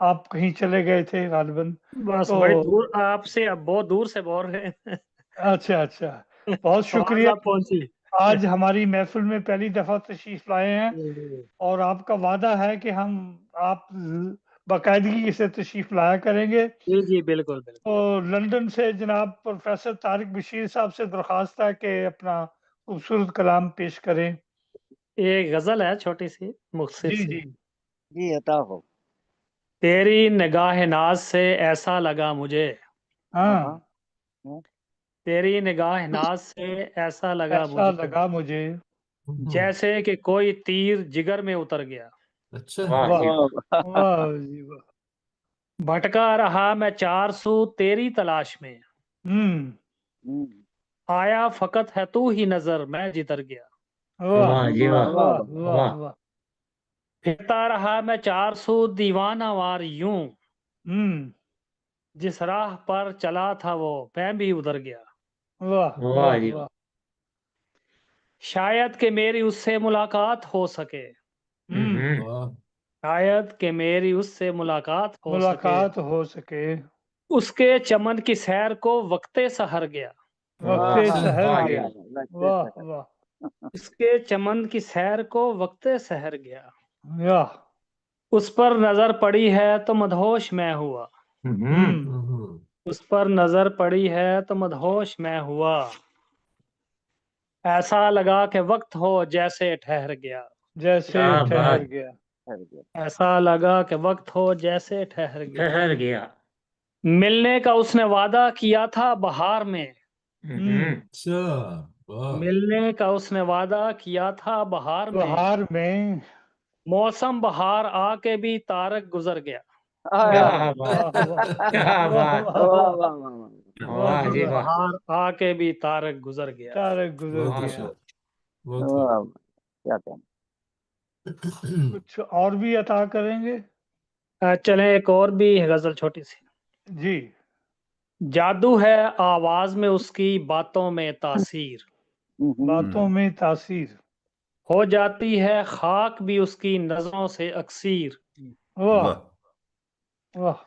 آپ کہیں چلے گئے تھے غالباً. بس تو بڑی دور آپ سے، اب بہت دور سے بول رہے ہیں. اچھا اچھا، بہت آواز شکریہ. آپ پہنچی. آج ہماری محفل میں پہلی دفعہ تشریف لائے ہیں اور آپ کا وعدہ ہے کہ ہم آپ باقاعدگی سے تشریف لایا کریں گے. جی جی بالکل بالکل. اور لندن سے جناب پروفیسر طارق بشیر صاحب سے درخواست ہے کہ اپنا خوبصورت کلام پیش کریں. ایک غزل ہے چھوٹی سی مختصر جی سی. جی جی عطا ہو. تیری نگاہ ناز سے ایسا لگا مجھے، ہاں تیری نگاہ ناز سے ایسا لگا ایسا مجھے، لگا مجھے جیسے کہ کوئی تیر جگر میں اتر گیا. اچھا واہ جی واہ. واہ جی واہ. بھٹکا رہا میں چار سو تیری تلاش میں، آیا فقط ہے تو ہی نظر میں جدھر گیا. واہ واہ جی واہ. واہ واہ واہ. واہ. پھرتا رہا میں چار سو دیوانہ وار یوں، ہوں جس راہ پر چلا تھا وہ میں بھی ادھر گیا. واہ واہ واہ جی واہ. شاید کہ میری اس سے ملاقات ہو سکے، واہ شاید کہ میری اس سے ملاقات ہو سکے، ملاقات ہو سکے. اس کے چمن کی سیر کو وقت سحر گیا. وقت اچھا سحر واہ گیا. جی واہ واہ. اس کے چمن کی سیر کو وقت سحر گیا. واہ. اس پر نظر پڑی ہے تو مدہوش میں ہوا، اس پر نظر پڑی ہے تو مدہوش میں ہوا. ایسا لگا کہ وقت ہو جیسے ٹھہر گیا، جیسے کیا ٹھہر بات. گیا. ایسا لگا کہ وقت ہو جیسے ٹھہر گیا. ٹھہر گیا. ملنے کا اس نے وعدہ کیا تھا بہار میں، اچھا واہ ملنے کا اس نے وعدہ کیا تھا بہار میں، بہار میں موسم بہار آ کے بھی تارک گزر گیا. کیا واہ بات. واہ واہ. کیا واہ بات. واہ واہ واہ. واہ واہ واہ. واہ واہ جی واہ. واہ. بہار آ کے بھی تارک گزر گیا. تارک گزر بہت گیا. اچھا بہت واہ. کیا کہنا. خوب. کچھ اور بھی عطا کریں گے؟ چلیں ایک اور بھی غزل چھوٹی سی. جی. جادو ہے آواز میں اس کی باتوں میں تاثیر، باتوں میں تاثیر. ہو جاتی ہے خاک بھی اس کی نظروں سے اکسیر. واہ واہ واہ.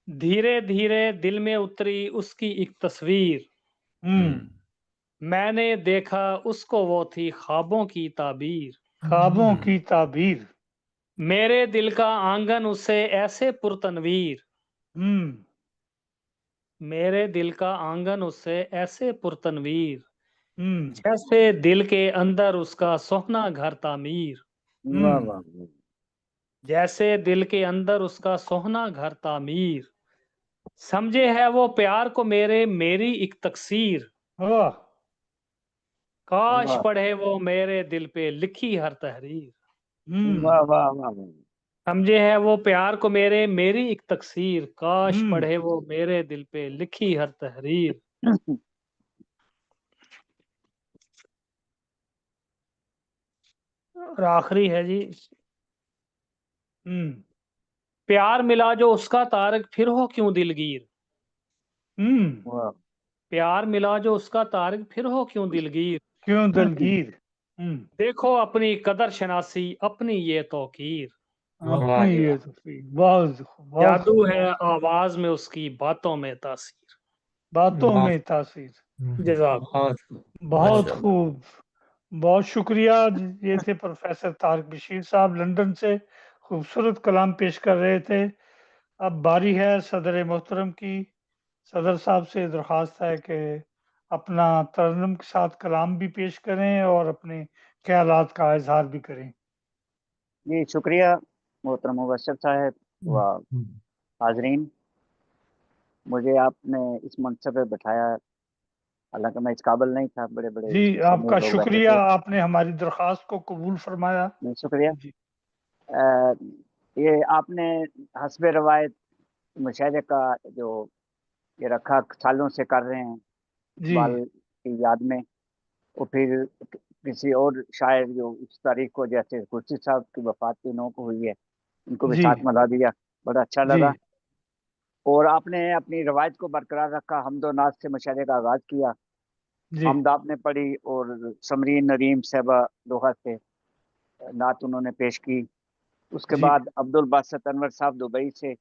دھیرے دھیرے دل میں اتری اس کی ایک تصویر، میں نے دیکھا اس کو وہ تھی خوابوں کی تعبیر. خوابوں کی تعبیر. میرے دل کا آنگن اسے ایسے پرتنویر، میرے دل کا آنگن اسے ایسے پرتنویر، جیسے دل کے اندر اس کا سوہنا گھر تعمیر. واہ واہ. جیسے دل کے اندر اس کا سوہنا گھر تعمیر، سمجھے ہے وہ پیار کو میرے میری ایک تقصیر. واہ کاش پڑھے وہ میرے دل پہ لکھی ہر تحریر. واہ واہ واہ. سمجھے ہے وہ پیار کو میرے میری ایک تقصیر، کاش پڑھے وہ میرے دل پہ لکھی ہر تحریر. اور آخری ہے جی. پیار ملا جو اس کا طارق پھر ہو کیوں دلگیر، پیار ملا جو اس کا طارق پھر ہو کیوں دلگیر. کیوں دلگیر. دیکھو اپنی قدر شناسی اپنی یہ توقیر، اپنی یہ تصویر. بہت بہت جادو ہے آواز میں اس کی باتوں میں تاثیر. باتوں میں تاثیر. جزاک. بہت خوب. بہت شکریہ. یہ تھے پروفیسر طارق بشیر صاحب لندن سے خوبصورت کلام پیش کر رہے تھے. اب باری ہے صدر محترم کی. صدر صاحب سے درخواست ہے کہ اپنا ترنم کے ساتھ کلام بھی پیش کریں اور اپنے خیالات کا اظہار بھی کریں. جی شکریہ محترم مبشر صاحب و حاضرین. مجھے آپ نے اس منصب پہ بٹھایا، حالانکہ میں اس قابل نہیں تھا. بڑے بڑے جی آپ مصنف کا لوگ بیٹھے شکریہ، تھے. آپ نے ہماری درخواست کو قبول فرمایا. شکریہ. جی. یہ آپ نے حسب روایت مشاہدے کا جو یہ رکھا سالوں سے کر رہے ہیں جی اقبال کی یاد میں، اور پھر کسی اور شاعر جو اس تاریخ کو جیسے خورشید صاحب کی وفات کی 9 کو ہوئی ہے ان کو بھی جی ساتھ ملا دیا. بڑا اچھا جی لگا. اور آپ نے اپنی روایت کو برقرار رکھا، حمد و نعت سے مشاہدے کا آغاز کیا. جی حمد آپ نے پڑھی اور سمرین ندیم صاحبہ دوحہ سے نعت انہوں نے پیش کی. اس کے جی. بعد عبد الباسط انور صاحب دبئی سے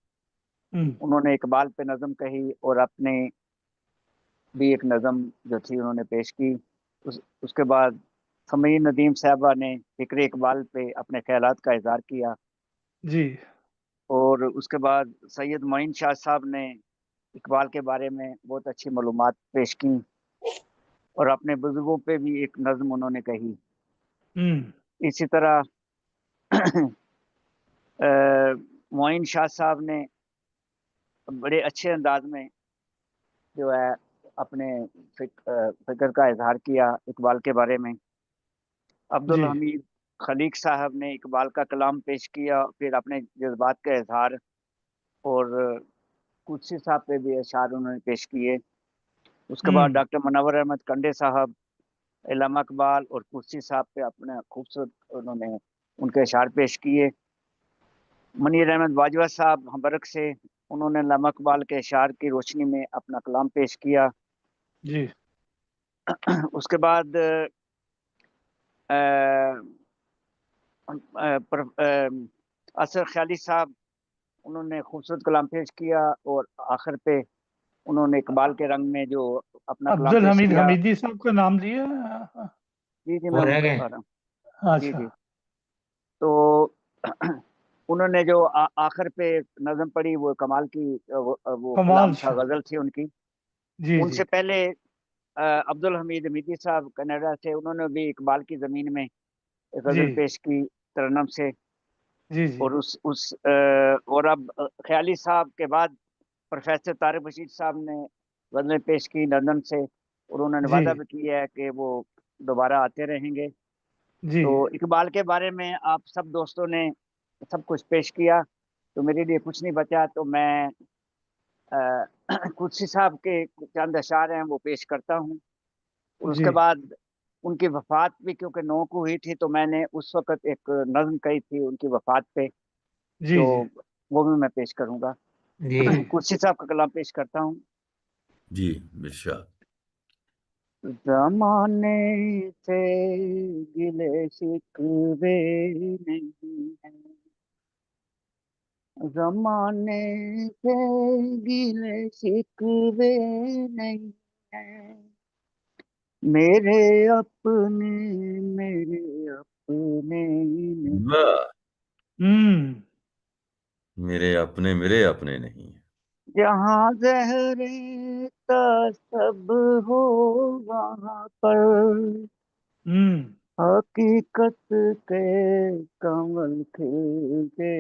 انہوں نے اقبال پہ نظم کہی اور اپنے بھی ایک نظم جو تھی انہوں نے پیش کی. اس کے بعد سمرین ندیم صاحبہ نے فکر اقبال پہ اپنے خیالات کا اظہار کیا. جی. اور اس کے بعد سید معین شاہ صاحب نے اقبال کے بارے میں بہت اچھی معلومات پیش کی اور اپنے بزرگوں پہ بھی ایک نظم انہوں نے کہی. اسی طرح معین شاہ صاحب نے بڑے اچھے انداز میں جو ہے اپنے فکر کا اظہار کیا اقبال کے بارے میں. عبدالحمید خلیق صاحب نے اقبال کا کلام پیش کیا، پھر اپنے جذبات کا اظہار، اور قدسی صاحب پہ بھی اشعار انہوں نے پیش کیے. اس کے بعد ڈاکٹر منور احمد کنڈے صاحب، علامہ اقبال اور قدسی صاحب پہ اپنا خوبصورت انہوں نے ان کے اشعار پیش کیے. منیر احمد باجوہ صاحب ہمبرک سے، انہوں نے علامہ اقبال کے اشعار کی روشنی میں اپنا کلام پیش کیا. جی. اس کے بعد اصغر خیالی صاحب، انہوں نے خوبصورت کلام پیش کیا، اور آخر پہ انہوں نے اقبال کے رنگ میں جو اپنا کلام پیش عبدالحمید کیا. حمیدی صاحب کا نام لیا. جی جی میں بتا رہا ہوں. جی جی. تو انہوں نے جو آخر پہ نظم پڑھی وہ کمال کی وہ کلام تھا، غزل تھی ان کی. ان سے پہلے عبدالحمید حمیدی صاحب کینیڈا سے، انہوں نے بھی اقبال کی زمین میں غزل پیش کی ترنم سے. اور اور اب خیالی صاحب کے بعد پروفیسر طارق رشید صاحب نے غزلیں پیش کی لندن سے، اور انہوں نے وعدہ بھی کیا ہے کہ وہ دوبارہ آتے رہیں گے. تو اقبال کے بارے میں آپ سب دوستوں نے سب کچھ پیش کیا، تو میرے لیے کچھ نہیں بچا، تو میں قدسی صاحب کے چند اشعار ہیں وہ پیش کرتا ہوں. اور اس کے بعد ان کی وفات بھی کیونکہ 9 کو ہوئی تھی، تو میں نے اس وقت ایک نظم کہی تھی ان کی وفات پہ، تو وہ بھی میں پیش کروں گا. قدسی صاحب کا کلام پیش کرتا ہوں. جی بشا. زمانے سے گلے شکوے نہیں ہیں، زمانے سے گلے شکوے نہیں ہیں، میرے اپنے میرے اپنے نہیں. جہاں زہر سب ہو وہاں پر حقیقت کے کمل کھلتے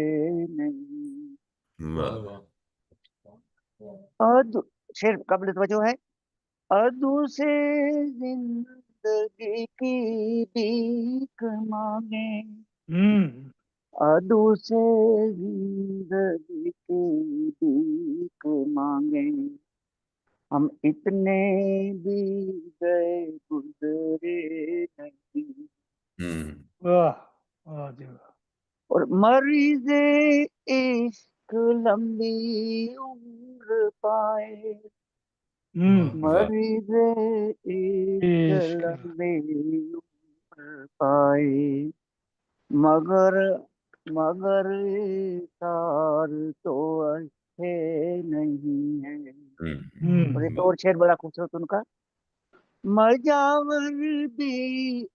نہیں. شعر قابل توجہ ہے. ادو سے زندگی کی بھیک مانگے، ادو سے زندگی کی بھیک مانگے، ہم اتنے بھی گئے گزرے نہیں. اور مریض عشق لمبی عمر پائے، مریض عشق لمبی عمر پائے، مگر تار تو اچھے نہیں ہیں. اور ایک اور شعر بڑا خوبصورت ان کا. مجاور بھی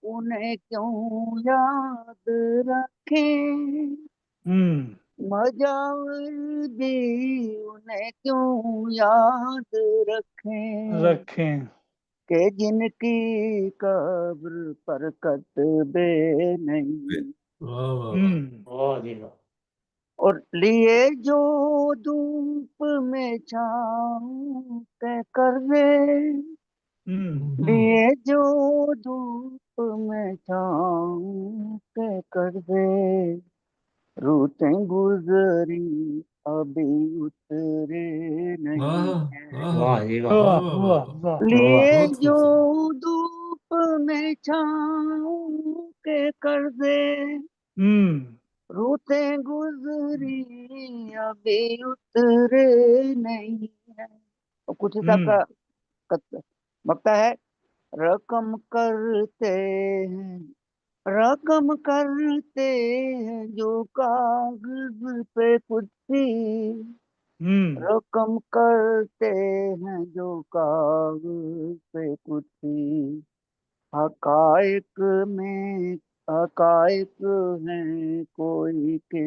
انہیں کیوں یاد رکھیں، مجاور بھی انہیں کیوں یاد رکھیں کہ جن کی قبر پر کتبے نہیں. اور لیے جو دھوپ میں چھاؤں کے قرضے، لیے جو دھوپ میں چھاؤں کے قرضے، روتیں گزری ابھی اترے نہیں ہیں. لیے جو دھوپ میں چھاؤں کے قرضے، روتیں گزری ابھی اترے نہیں ہیں. کچھ صاحب کا مکتا ہے. رقم کرتے ہیں جو کاغذ پہ کچھی، رقم کرتے ہیں جو کاغذ پہ کچھی، حقائق ہیں کوئی کے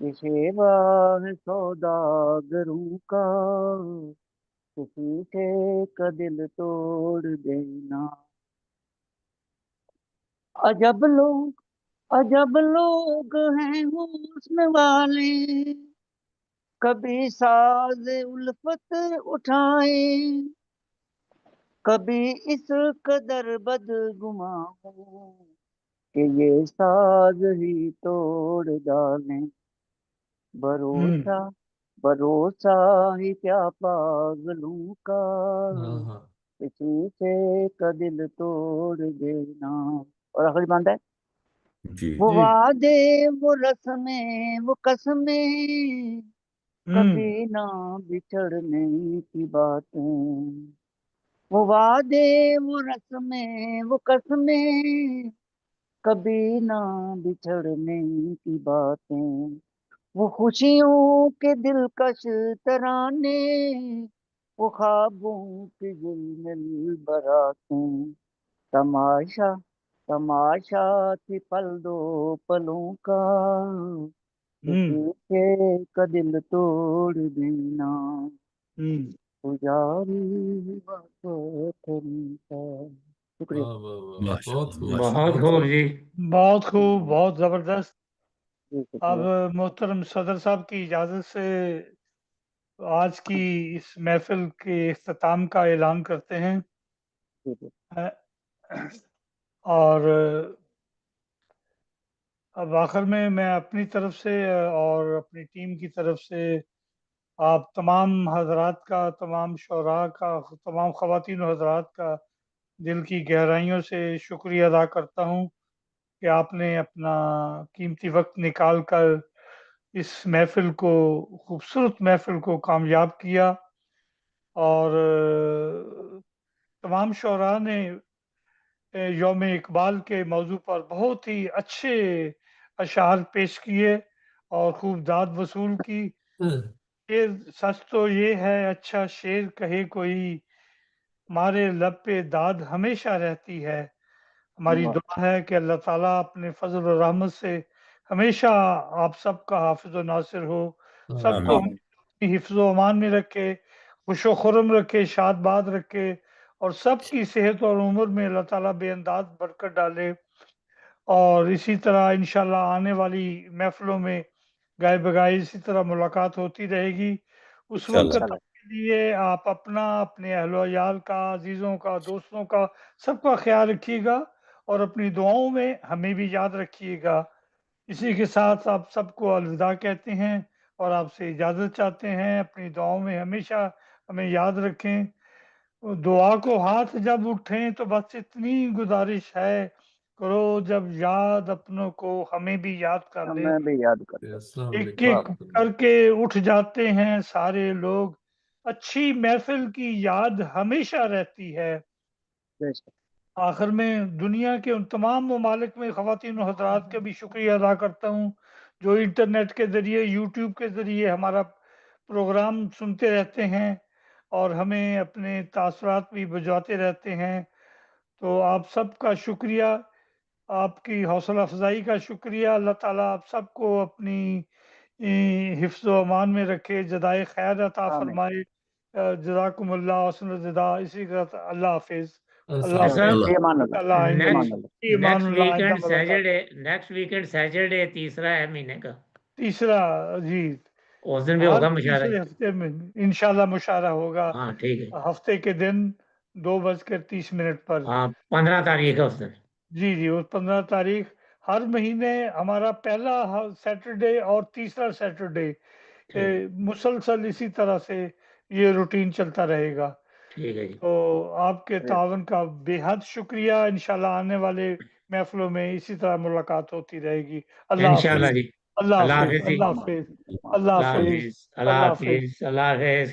یہ شیوا ہے سوداگروں کا، کسی سے کا دل توڑ دینا. عجب لوگ ہیں حسن والے، کبھی ساز الفت اٹھائیں، کبھی اس قدر بدگماں ہوں کہ یہ ساز ہی توڑ ڈالیں. بھروسہ ہی کیا پاگلوں کا، کسی سے کا دل توڑ دینا. اور آخری باندھ ہے، وہ وعدے وہ رسمیں وہ قسمیں، کبھی نہ بچھڑنے کی باتیں. وہ وعدے وہ رسمیں وہ قسمیں، کبھی نہ بچھڑنے کی باتیں. وہ خوشیوں کے دلکش ترانے، وہ خوابوں کی جلمل براتیں. تماشا تھی پل دو پلوں کا، کسی کے کا دل توڑ دینا. پجاری شکریہ. بہت خوب بہت خوب جی. بہت خوب، بہت زبردست. جی اب شکریہ. محترم صدر صاحب کی اجازت سے آج کی اس محفل کے اختتام کا اعلان کرتے ہیں. اور اب آخر میں اپنی طرف سے اور اپنی ٹیم کی طرف سے آپ تمام حضرات کا، تمام شعراء کا، تمام خواتین و حضرات کا دل کی گہرائیوں سے شکریہ ادا کرتا ہوں کہ آپ نے اپنا قیمتی وقت نکال کر اس محفل کو، خوبصورت محفل کو کامیاب کیا. اور تمام شعراء نے یوم اقبال کے موضوع پر بہت ہی اچھے اشعار پیش کیے اور خوب داد وصول کی. سچ تو یہ ہے اچھا شعر کہے کوئی، ہمارے لب پہ داد ہمیشہ رہتی ہے. ہماری دعا ہے کہ اللہ تعالیٰ اپنے فضل و رحمت سے ہمیشہ آپ سب کا حافظ و ناصر ہو، سب کو اپنی حفظ و امان میں رکھے، خوش و خرم رکھے، شاد باد رکھے، اور سب کی صحت اور عمر میں اللہ تعالیٰ بے انداز برکت ڈالے. اور اسی طرح انشاءاللہ آنے والی محفلوں میں گائے بگائے اسی طرح ملاقات ہوتی رہے گی. اس وقت تک کے لیے آپ اپنا، اپنے اہل و عیال کا، عزیزوں کا، دوستوں کا، سب کا خیال رکھیے گا اور اپنی دعاؤں میں ہمیں بھی یاد رکھیے گا. اسی کے ساتھ آپ سب کو الوداع کہتے ہیں اور آپ سے اجازت چاہتے ہیں. اپنی دعاؤں میں ہمیشہ ہمیں یاد رکھیں. دعا کو ہاتھ جب اٹھیں تو بس اتنی گزارش ہے، کرو جب یاد اپنوں کو ہمیں بھی یاد کر لیں. میں بھی یاد کرتا السلام ایک علیکم ایک کر کے اٹھ جاتے ہیں سارے لوگ، اچھی محفل کی یاد ہمیشہ رہتی ہے. ہوں. آخر میں دنیا کے ان تمام ممالک میں خواتین و حضرات کا بھی شکریہ ادا کرتا ہوں جو انٹرنیٹ کے ذریعے، یوٹیوب کے ذریعے ہمارا پروگرام سنتے رہتے ہیں اور ہمیں اپنے تاثرات بھی بھجواتے رہتے ہیں. تو آپ سب کا شکریہ، آپ کی حوصلہ افزائی کا شکریہ. اللہ تعالیٰ آپ سب کو اپنی حفظ و امان میں رکھے، جزائے خیر عطا فرمائے. جزاکم اللہ حسن الجزا. اسی کے ساتھ اللہ حافظ. اللہ حافظ. اللہ ایمان اللہ آئندہ ملاقات. نیکسٹ ویکینڈ سیٹرڈے تیسرا ہے مہینے کا، تیسرا جی، اس دن بھی ہر ہوگا مشاعرہ. تیسرے ہفتے میں انشاءاللہ مشاعرہ ہوگا. ہاں ٹھیک ہے. ہفتے کے دن 2:30 پر. ہاں 15 تاریخ ہے اس دن. جی جی، اس 15 تاریخ ہر مہینے ہمارا پہلا سیٹرڈے اور تیسرا سیٹرڈے مسلسل اسی طرح سے یہ روٹین چلتا رہے گا. ٹھیک ہے جی. تو آپ کے تعاون کا بے حد شکریہ. انشاءاللہ آنے والے محفلوں میں اسی طرح ملاقات ہوتی رہے گی. اللہ حافظ. انشاءاللہ جی. اللہ اللہ حافظ. حافظ جی. اللہ حافظ. اللہ حافظ. اللہ حافظ. اللہ حافظ. اللہ حافظ.